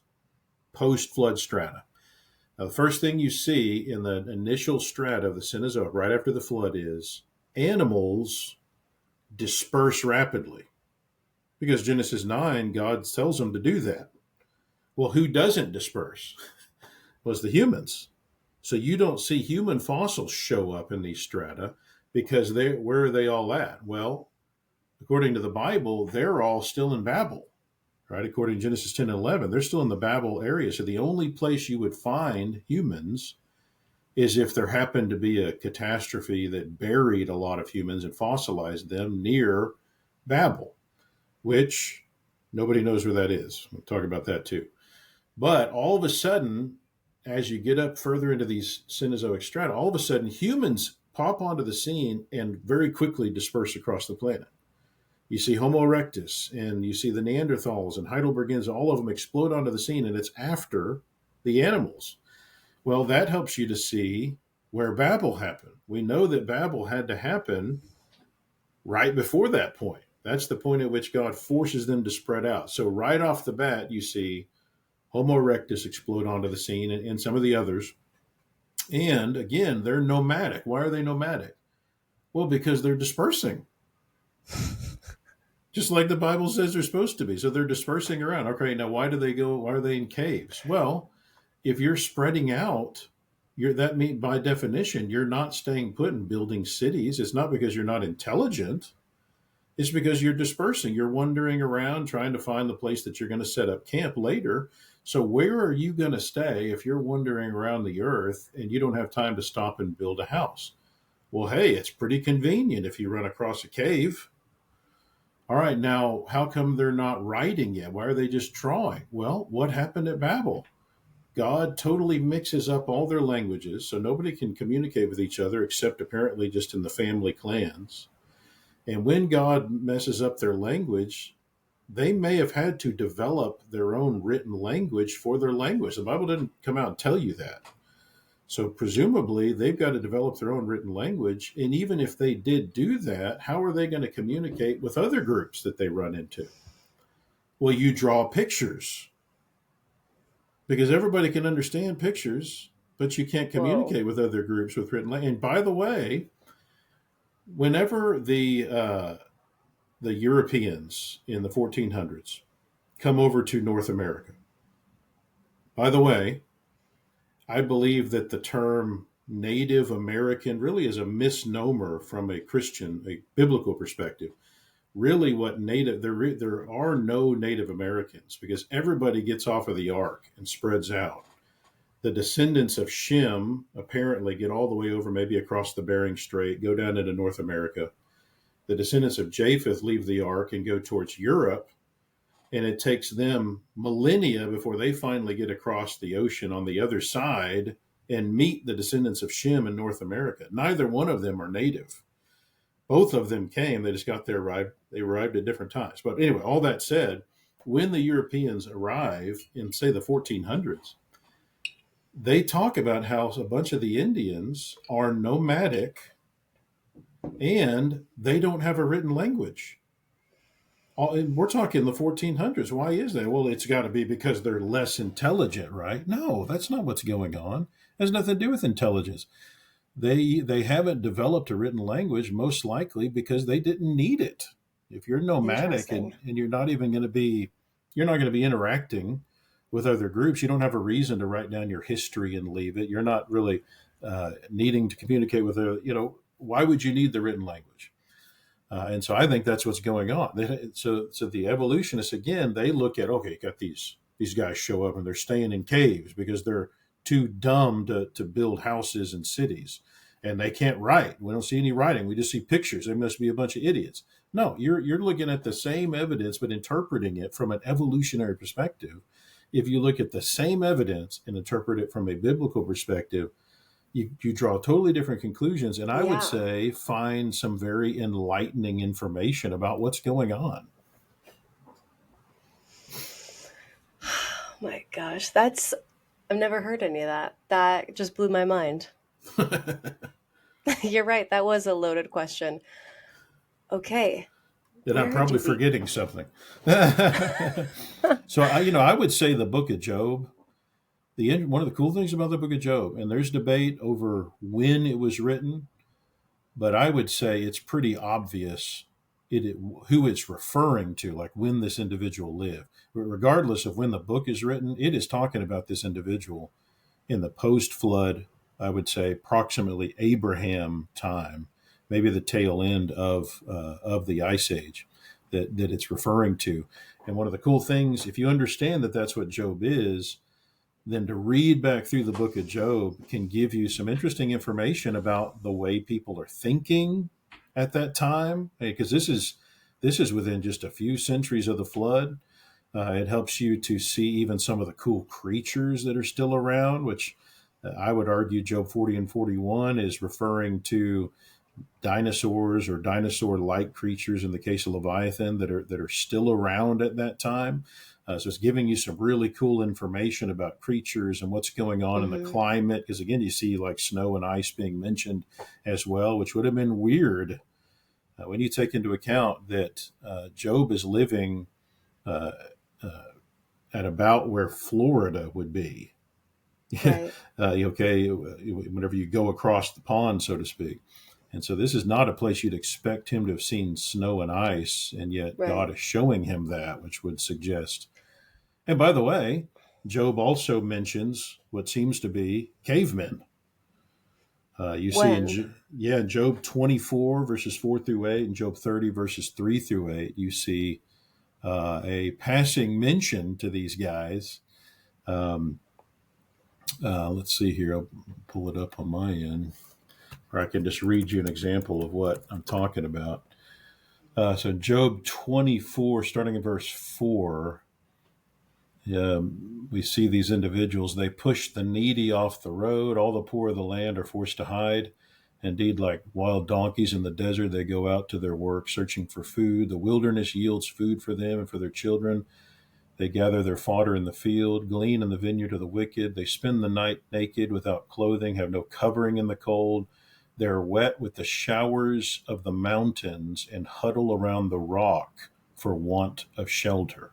Speaker 2: post-flood strata. Now, the first thing you see in the initial strata of the Cenozoic, right after the flood, is animals disperse rapidly. Because Genesis 9, God tells them to do that. Well, who doesn't disperse? Was the humans. So you don't see human fossils show up in these strata because where are they all at? Well, according to the Bible, they're all still in Babel, right? According to Genesis 10 and 11, they're still in the Babel area. So the only place you would find humans is if there happened to be a catastrophe that buried a lot of humans and fossilized them near Babel, which nobody knows where that is. We'll talk about that too. But all of a sudden, as you get up further into these Cenozoic strata, all of a sudden humans pop onto the scene and very quickly disperse across the planet. You see Homo erectus and you see the Neanderthals and Heidelbergensis, all of them explode onto the scene, and it's after the animals. Well, that helps you to see where Babel happened. We know that Babel had to happen right before that point. That's the point at which God forces them to spread out. So right off the bat, you see Homo erectus explode onto the scene and some of the others. And again, they're nomadic. Why are they nomadic? Well, because they're dispersing. Just like the Bible says they're supposed to be. So they're dispersing around. Okay, now why do they go? Why are they in caves? Well, if you're spreading out, that means by definition, you're not staying put and building cities. It's not because you're not intelligent. It's because you're dispersing. You're wandering around trying to find the place that you're going to set up camp later. So where are you going to stay if you're wandering around the earth and you don't have time to stop and build a house? Well, hey, it's pretty convenient if you run across a cave. All right, now, how come they're not writing yet? Why are they just drawing? Well, what happened at Babel? God totally mixes up all their languages, so nobody can communicate with each other except apparently just in the family clans. And when God messes up their language, they may have had to develop their own written language for their language. The Bible didn't come out and tell you that. So presumably they've got to develop their own written language. And even if they did do that, how are they going to communicate with other groups that they run into? Well, you draw pictures because everybody can understand pictures, but you can't
Speaker 1: Whoa.
Speaker 2: communicate with other groups with written language. And by the way, whenever the Europeans in the 1400s come over to North America, by the way, I believe that the term Native American really is a misnomer from a Christian, a biblical perspective. Really, there are no Native Americans because everybody gets off of the ark and spreads out. The descendants of Shem apparently get all the way over, maybe across the Bering Strait, go down into North America. The descendants of Japheth leave the ark and go towards Europe, and it takes them millennia before they finally get across the ocean on the other side and meet the descendants of Shem in North America. Neither one of them are native. Both of them came, they just got there, they arrived at different times. But anyway, all that said, when the Europeans arrive in, say, the 1400s, they talk about how a bunch of the Indians are nomadic and they don't have a written language. We're talking the 1400s. Why is that? Well, it's got to be because they're less intelligent, right? No, that's not what's going on. It has nothing to do with intelligence. They haven't developed a written language, most likely because they didn't need it. If you're nomadic
Speaker 1: Interesting.
Speaker 2: and you're not going to be interacting with other groups, you don't have a reason to write down your history and leave it. You're not really needing to communicate with why would you need the written language? And so I think that's what's going on. So the evolutionists, again, they look at, okay, got these guys show up and they're staying in caves because they're too dumb to build houses and cities. And they can't write. We don't see any writing. We just see pictures. They must be a bunch of idiots. No, you're looking at the same evidence but interpreting it from an evolutionary perspective. If you look at the same evidence and interpret it from a biblical perspective, you draw totally different conclusions, and I would
Speaker 1: Yeah.
Speaker 2: say find some very enlightening information about what's going on.
Speaker 1: Oh my gosh, that's I've never heard any of that. That just blew my mind. You're right, that was a loaded question. Okay,
Speaker 2: And I'm
Speaker 1: where
Speaker 2: probably
Speaker 1: do we
Speaker 2: forgetting something. So I would say the Book of Job. One of the cool things about the Book of Job, and there's debate over when it was written, but I would say it's pretty obvious who it's referring to, like when this individual lived. Regardless of when the book is written, it is talking about this individual in the post-flood, I would say, approximately Abraham time, maybe the tail end of the Ice Age that it's referring to. And one of the cool things, if you understand that that's what Job is, then to read back through the book of Job can give you some interesting information about the way people are thinking at that time, because this is within just a few centuries of the flood. It helps you to see even some of the cool creatures that are still around, which I would argue Job 40 and 41 is referring to dinosaurs or dinosaur-like creatures in the case of Leviathan that are still around at that time. So it's giving you some really cool information about creatures and what's going on in the
Speaker 1: Mhm.
Speaker 2: climate. Because again, you see like snow and ice being mentioned as well, which would have been weird when you take into account that Job is living uh, uh, at about where Florida would be.
Speaker 1: Right,
Speaker 2: Okay, whenever you go across the pond, so to speak. And so this is not a place you'd expect him to have seen snow and ice, and yet God
Speaker 1: right.
Speaker 2: is showing him that, which would suggest. And by the way, Job also mentions what seems to be cavemen. You see
Speaker 1: When?
Speaker 2: Job 24 verses 4 through 8 and Job 30 verses 3 through 8, you see a passing mention to these guys. Um, let's see here. I'll pull it up on my end, or I can just read you an example of what I'm talking about. So Job 24, starting in verse 4, we see these individuals. They push the needy off the road. All the poor of the land are forced to hide. Indeed, like wild donkeys in the desert, they go out to their work searching for food. The wilderness yields food for them and for their children. They gather their fodder in the field, glean in the vineyard of the wicked. They spend the night naked without clothing, have no covering in the cold. They're wet with the showers of the mountains and huddle around the rock for want of shelter.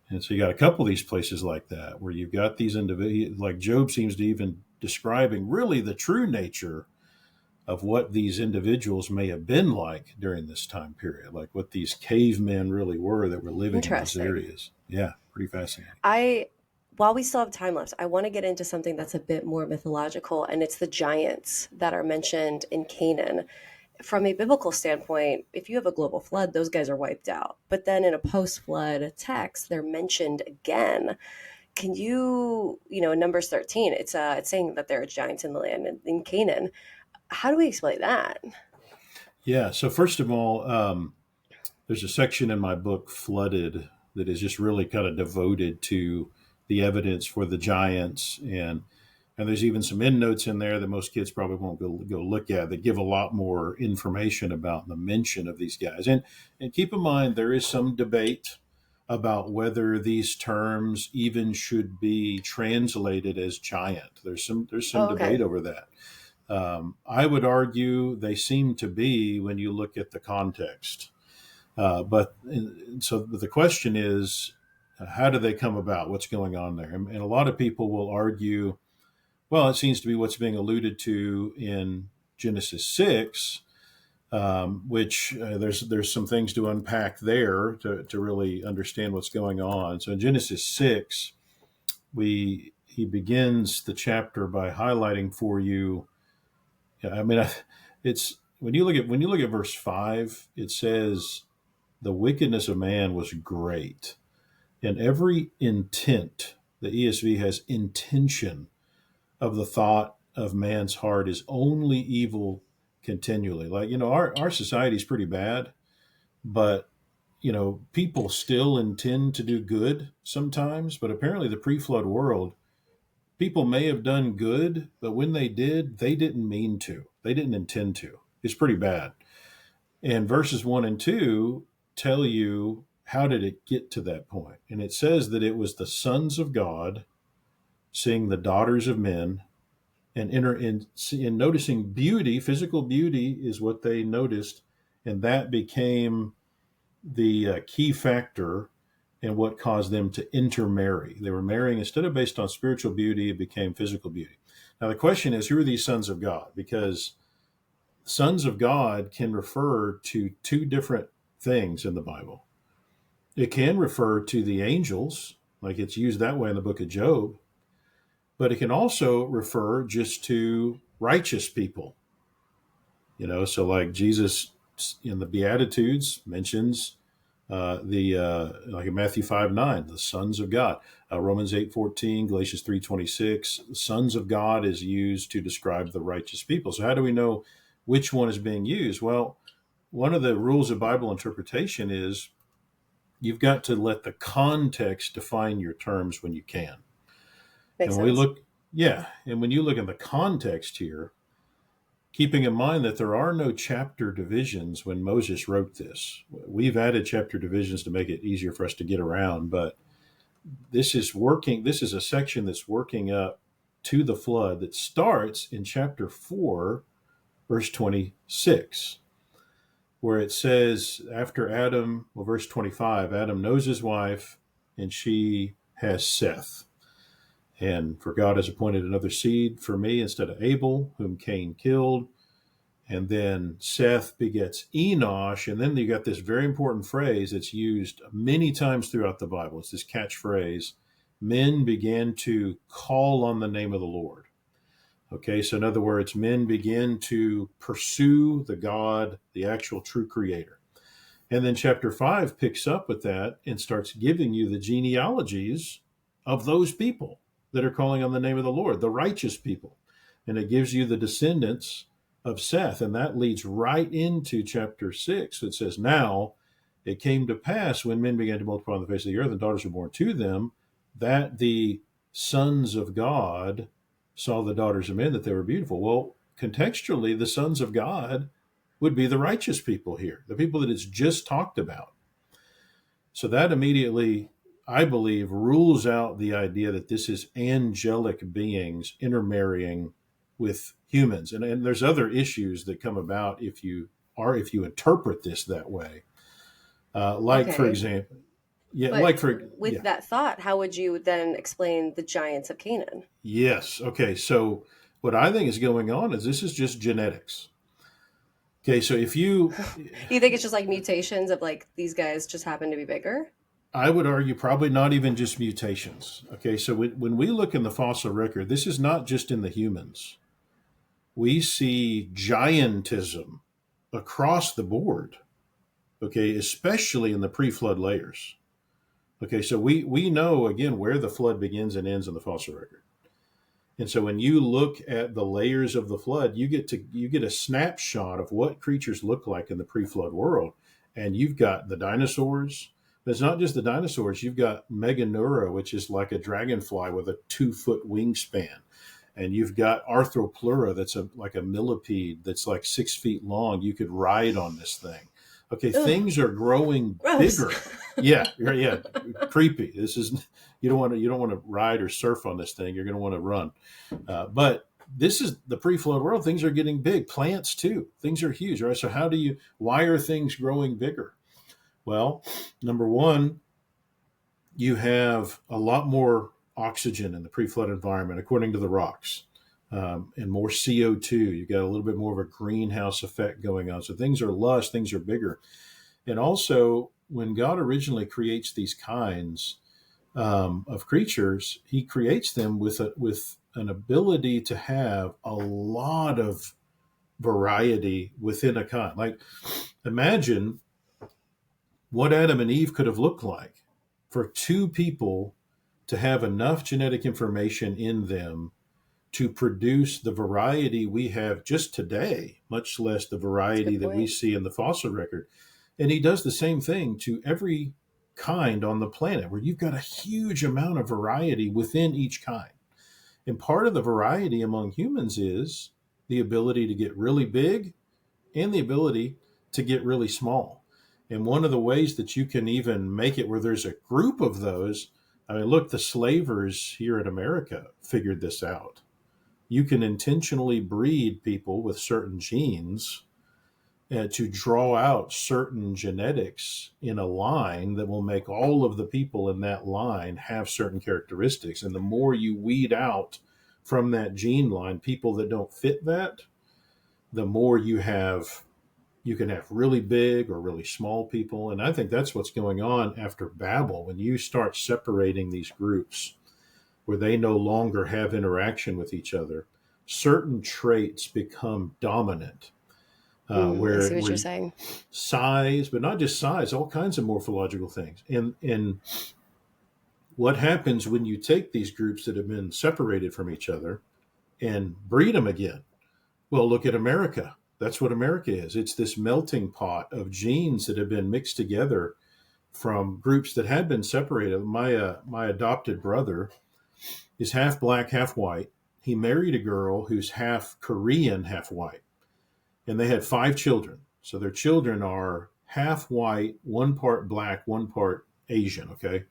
Speaker 2: And so you got a couple of these places like that where you've got these individuals, like Job seems to even describing really the true nature of what these individuals may have been like during this time period, like what these cavemen really were that were living in those
Speaker 1: Interesting.
Speaker 2: areas. Yeah, pretty fascinating.
Speaker 1: I While we still have time left, I want to get into something that's a bit more mythological, and it's the giants that are mentioned in Canaan. From a biblical standpoint, if you have a global flood, those guys are wiped out. But then in a post-flood text, they're mentioned again. Can in Numbers 13, it's saying that there are giants in the land in Canaan. How do we explain that?
Speaker 2: Yeah. So first of all, there's a section in my book, Flooded, that is just really kind of devoted to the evidence for the giants, and there's even some endnotes in there that most kids probably won't go look at that give a lot more information about the mention of these guys. And keep in mind there is some debate about whether these terms even should be translated as giant. There's some
Speaker 1: Oh, okay.
Speaker 2: debate over that. I would argue they seem to be when you look at the context. But so the question is, how do they come about? What's going on there? And a lot of people will argue, well, it seems to be what's being alluded to in Genesis 6, which there's some things to unpack there to really understand what's going on. So in Genesis 6, he begins the chapter by highlighting for you. I mean, it's when you look at verse 5, it says the wickedness of man was great, and every intent. The ESV has intention of the thought of man's heart is only evil continually. Like, our society is pretty bad. But, people still intend to do good sometimes, but apparently the pre-flood world, people may have done good, but when they did, they didn't mean to. They didn't intend to. It's pretty bad. And verses 1 and 2 tell you how did it get to that point. And it says that it was the sons of God seeing the daughters of men and in noticing beauty. Physical beauty is what they noticed, and that became the key factor in what caused them to intermarry. They were marrying, instead of based on spiritual beauty, it became physical beauty. Now the question is, who are these sons of God? Because sons of God can refer to two different things in the Bible. It can refer to the angels, like it's used that way in the book of Job, but it can also refer just to righteous people. So like Jesus in the Beatitudes mentions the like in Matthew 5:9, the sons of God. Romans 8:14, Galatians 3:26, sons of God is used to describe the righteous people. So how do we know which one is being used? Well, one of the rules of Bible interpretation is you've got to let the context define your terms when you can.
Speaker 1: Makes
Speaker 2: And when we
Speaker 1: sense.
Speaker 2: look, yeah, and when you look at the context here, keeping in mind that there are no chapter divisions when Moses wrote this. We've added chapter divisions to make it easier for us to get around, but this is working. This is a section that's working up to the flood that starts in chapter 4, verse 26, where it says, after Adam, well, verse 25, Adam knows his wife, and she has Seth. And for God has appointed another seed for me instead of Abel, whom Cain killed. And then Seth begets Enosh. And then you got this very important phrase that's used many times throughout the Bible. It's this catchphrase: men began to call on the name of the Lord. Okay, so in other words, men begin to pursue the God, the actual true creator. And then chapter 5 picks up with that and starts giving you the genealogies of those people that are calling on the name of the Lord, the righteous people. And it gives you the descendants of Seth. And that leads right into chapter 6. It says, now it came to pass when men began to multiply on the face of the earth and daughters were born to them, that the sons of God saw the daughters of men, that they were beautiful. Well, contextually, the sons of God would be the righteous people here, the people that it's just talked about. So that immediately, I believe, rules out the idea that this is angelic beings intermarrying with humans. And there's other issues that come about if you interpret this that way. Like for
Speaker 1: Okay.
Speaker 2: example, yeah,
Speaker 1: But
Speaker 2: like for
Speaker 1: with
Speaker 2: yeah,
Speaker 1: that thought, how would you then explain the giants of Canaan?
Speaker 2: yes, okay. So what I think is going on is this is just genetics. Okay, so if you
Speaker 1: You think it's just like mutations of like these guys just happen to be bigger?
Speaker 2: I would argue probably not even just mutations. Okay, so when we look in the fossil record, this is not just in the humans. We see giantism across the board, okay, especially in the pre flood layers. Okay, so we know again where the flood begins and ends in the fossil record. And so when you look at the layers of the flood, you get a snapshot of what creatures look like in the pre-flood world. And you've got the dinosaurs, but it's not just the dinosaurs. You've got Meganeura, which is like a dragonfly with a 2-foot wingspan. And you've got Arthropleura, that's like a millipede that's like 6 feet long. You could ride on this thing. Okay,
Speaker 1: Ugh,
Speaker 2: things are growing
Speaker 1: gross.
Speaker 2: bigger. Yeah, yeah, creepy. This is you don't want to ride or surf on this thing. You're going to want to run. But this is the pre-flood world. Things are getting big. Plants too. Things are huge, right? So why are things growing bigger? Well, number one, you have a lot more oxygen in the pre-flood environment, according to the rocks, and more CO2. You got a little bit more of a greenhouse effect going on. So things are lush, things are bigger. And also, when God originally creates these kinds of creatures, He creates them with an ability to have a lot of variety within a kind. Like, imagine what Adam and Eve could have looked like for two people to have enough genetic information in them to produce the variety we have just today, much less the
Speaker 1: That's a
Speaker 2: variety
Speaker 1: good
Speaker 2: that we
Speaker 1: point.
Speaker 2: see in the fossil record. And he does the same thing to every kind on the planet, where you've got a huge amount of variety within each kind. And part of the variety among humans is the ability to get really big and the ability to get really small. And one of the ways that you can even make it where there's a group of those, I mean, look, the slavers here in America figured this out. You can intentionally breed people with certain genes to draw out certain genetics in a line that will make all of the people in that line have certain characteristics. And the more you weed out from that gene line people that don't fit that, the more you can have really big or really small people. And I think that's what's going on after Babel. When you start separating these groups where they no longer have interaction with each other, certain traits become dominant.
Speaker 1: I see what
Speaker 2: Where
Speaker 1: you're saying.
Speaker 2: size, but not just size, all kinds of morphological things. And what happens when you take these groups that have been separated from each other and breed them again? Well, look at America. That's what America is. It's this melting pot of genes that have been mixed together from groups that had been separated. My adopted brother is half black, half white. He married a girl who's half Korean, half white, and they had 5 children. So their children are half white, one part black, one part Asian. Okay,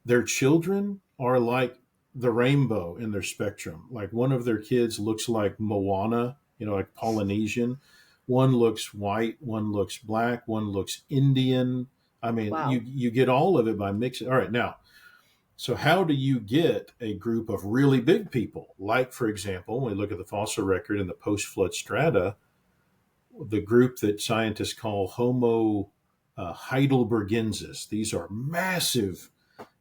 Speaker 2: their children are like the rainbow in their spectrum. Like one of their kids looks like Moana, like Polynesian. One looks white, one looks black, one looks Indian. I mean,
Speaker 1: Wow.
Speaker 2: you get all of it by mixing. All right, now, so how do you get a group of really big people? Like, for example, when we look at the fossil record in the post-flood strata, the group that scientists call Homo heidelbergensis. These are massive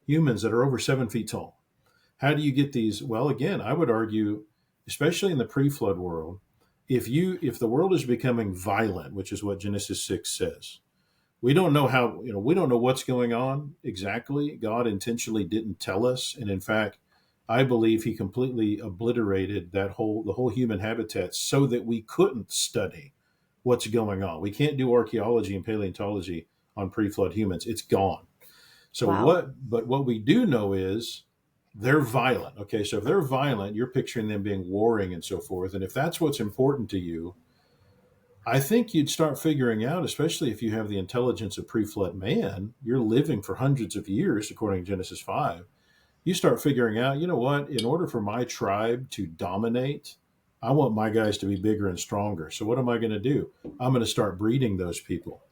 Speaker 2: humans that are over 7 feet tall. How do you get these? Well, again, I would argue, especially in the pre-flood world, if the world is becoming violent, which is what Genesis 6 says, we don't know how, we don't know what's going on exactly. God intentionally didn't tell us, and in fact, I believe he completely obliterated the whole human habitat so that we couldn't study what's going on. We can't do archaeology and paleontology on pre-flood humans. It's gone. So
Speaker 1: Wow.
Speaker 2: what we do know is they're violent. Okay, so if they're violent, you're picturing them being warring and so forth. And if that's what's important to you, I think you'd start figuring out, especially if you have the intelligence of pre-flood man, you're living for hundreds of years, according to Genesis 5. You start figuring out, you know what, in order for my tribe to dominate, I want my guys to be bigger and stronger. So what am I going to do? I'm going to start breeding those people.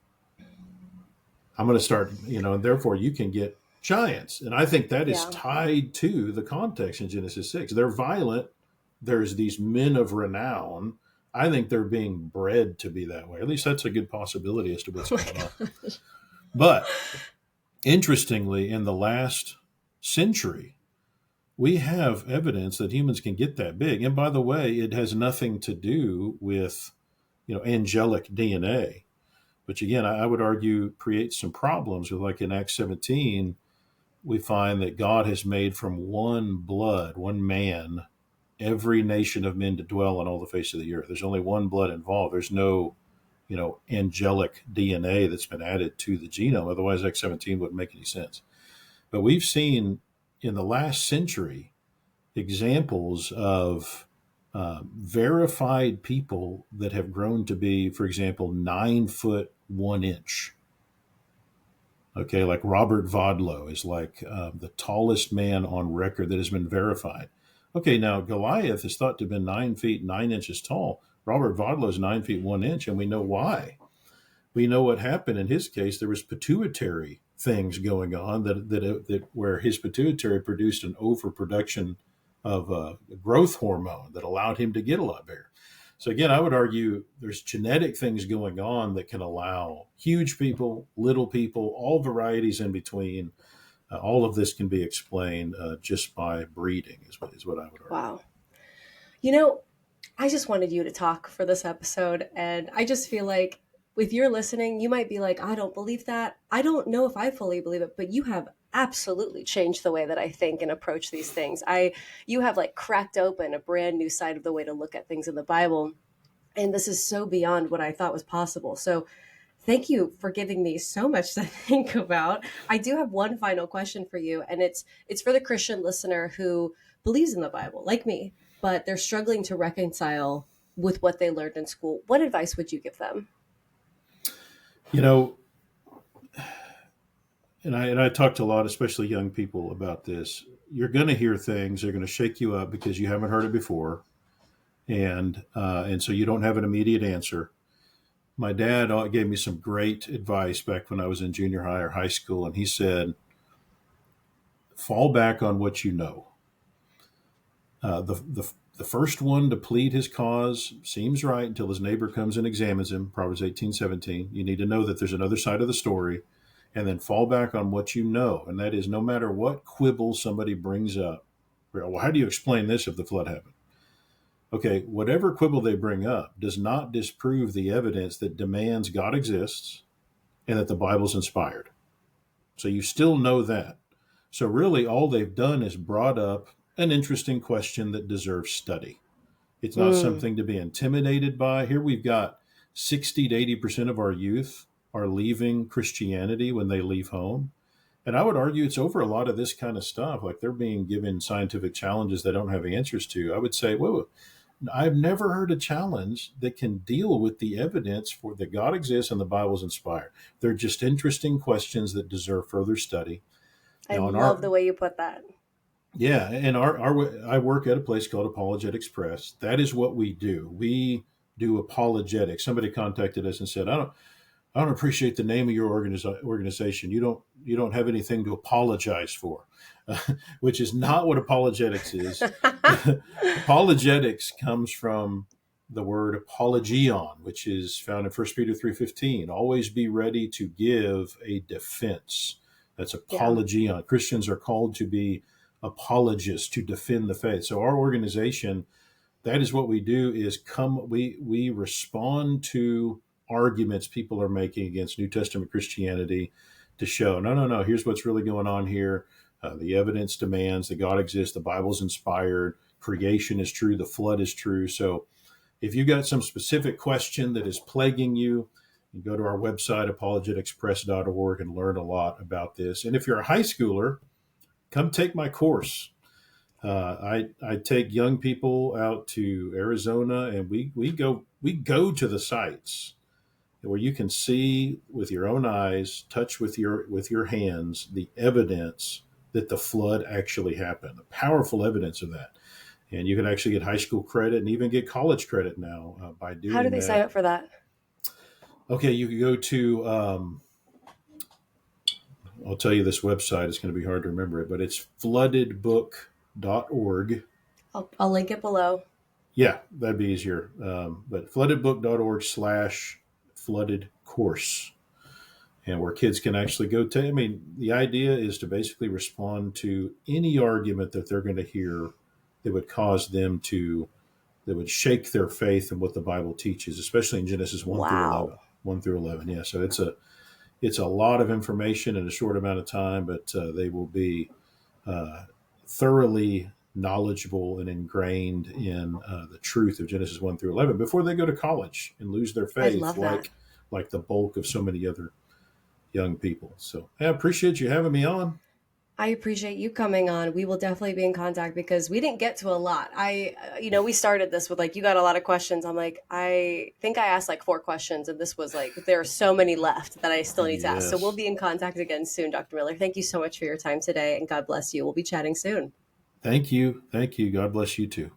Speaker 2: I'm going to start, and therefore you can get giants. And I think that is
Speaker 1: Yeah.
Speaker 2: tied to the context in Genesis 6. They're violent. There's these men of renown. I think they're being bred to be that way. At least that's a good possibility as to what's
Speaker 1: Oh my
Speaker 2: going on.
Speaker 1: gosh.
Speaker 2: But interestingly, in the last century, we have evidence that humans can get that big. And by the way, it has nothing to do with, angelic DNA, which again, I would argue creates some problems with, like in Acts 17, we find that God has made from one blood, one man, every nation of men to dwell on all the face of the earth. There's only one blood involved. There's no, angelic DNA that's been added to the genome. Otherwise, Acts 17 wouldn't make any sense. But we've seen in the last century examples of verified people that have grown to be, for example, 9 foot 1 inch. Okay, like Robert Vodlow is like the tallest man on record that has been verified. Okay, now Goliath is thought to have been 9 feet 9 inches tall. Robert Vodlow is 9 feet 1 inch, and we know why. We know what happened in his case. There was pituitary things going on that where his pituitary produced an overproduction of growth hormone that allowed him to get a lot bigger. So again, I would argue there's genetic things going on that can allow huge people, little people, all varieties in between. All of this can be explained just by breeding, is what I would argue.
Speaker 1: Wow. You know, I just wanted you to talk for this episode. And I just feel like with your listening, you might be like, I don't believe that. I don't know if I fully believe it, but you have absolutely changed the way that I think and approach these things. You have like cracked open a brand new side of the way to look at things in the Bible. And this is so beyond what I thought was possible. So Thank you for giving me so much to think about. I do have one final question for you, and it's for the Christian listener who believes in the Bible, like me, but they're struggling to reconcile with what they learned in school. What advice would you give them?
Speaker 2: You know, and I talk to a lot, especially young people, about this. You're going to hear things; they're going to shake you up because you haven't heard it before, and so you don't have an immediate answer. My dad gave me some great advice back when I was in junior high or high school, and he said, "Fall back on what you know." The first one to plead his cause seems right until his neighbor comes and examines him. Proverbs 18:17. You need to know that there's another side of the story, and then fall back on what you know, and that is no matter what quibble somebody brings up. Well, how do you explain this if the flood happened? Okay, whatever quibble they bring up does not disprove the evidence that demands God exists and that the Bible's inspired. So you still know that. So really, all they've done is brought up an interesting question that deserves study. It's not
Speaker 1: Mm,
Speaker 2: something to be intimidated by. Here we've got 60 to 80% of our youth are leaving Christianity when they leave home. And I would argue it's over a lot of this kind of stuff. Like they're being given scientific challenges they don't have answers to. I would say, whoa, I've never heard a challenge that can deal with the evidence for that God exists and the Bible's inspired. They're just interesting questions that deserve further study.
Speaker 1: I
Speaker 2: Now, in
Speaker 1: love
Speaker 2: our
Speaker 1: the way you put that.
Speaker 2: yeah, and our I work at a place called Apologetics Press. That is what we do. We do apologetics. Somebody contacted us and said, I don't appreciate the name of your organization. You don't have anything to apologize for," which is not what apologetics is. Apologetics comes from the word apologion, which is found in 1 Peter 3:15. Always be ready to give a defense. That's
Speaker 1: Yeah.
Speaker 2: apologion. Christians are called to be apologists to defend the faith. So our organization, that is what we do is we respond to arguments people are making against New Testament Christianity to show no, here's what's really going on here. The evidence demands that God exists, the Bible's inspired, creation is true, the flood is true. So if you've got some specific question that is plaguing you, you go to our website apologeticspress.org and learn a lot about this. And if you're a high schooler, come take my course. I take young people out to Arizona, and we go to the sites where you can see with your own eyes, touch with your hands, the evidence that the flood actually happened. The powerful evidence of that, and you can actually get high school credit and even get college credit now by
Speaker 1: How do
Speaker 2: doing
Speaker 1: they sign
Speaker 2: that.
Speaker 1: up for that?
Speaker 2: Okay, you can go to. I'll tell you this website. It's going to be hard to remember it, but it's floodedbook.org.
Speaker 1: I'll link it below.
Speaker 2: Yeah, that'd be easier. But floodedbook.org/flooded course, and where kids can actually go to. I mean, the idea is to basically respond to any argument that they're going to hear that would cause them to, that would shake their faith in what the Bible teaches, especially in Genesis 1 through
Speaker 1: Wow.
Speaker 2: 11. 1 through 11. Yeah. So it's a lot of information in a short amount of time, but they will be thoroughly knowledgeable and ingrained in the truth of Genesis 1 through 11 before they go to college and lose their
Speaker 1: I
Speaker 2: faith,
Speaker 1: love that.
Speaker 2: like the bulk of so many other young people. So I appreciate you having me on.
Speaker 1: I appreciate you coming on. We will definitely be in contact because we didn't get to a lot. We started this with like, you got a lot of questions. I'm like, I think I asked like 4 questions, and this was like, there are so many left that I still need to ask. So we'll
Speaker 2: Yes.
Speaker 1: be in contact again soon, Dr. Miller. Thank you so much for your time today, and God bless you. We'll be chatting soon.
Speaker 2: Thank you. Thank you. God bless you too.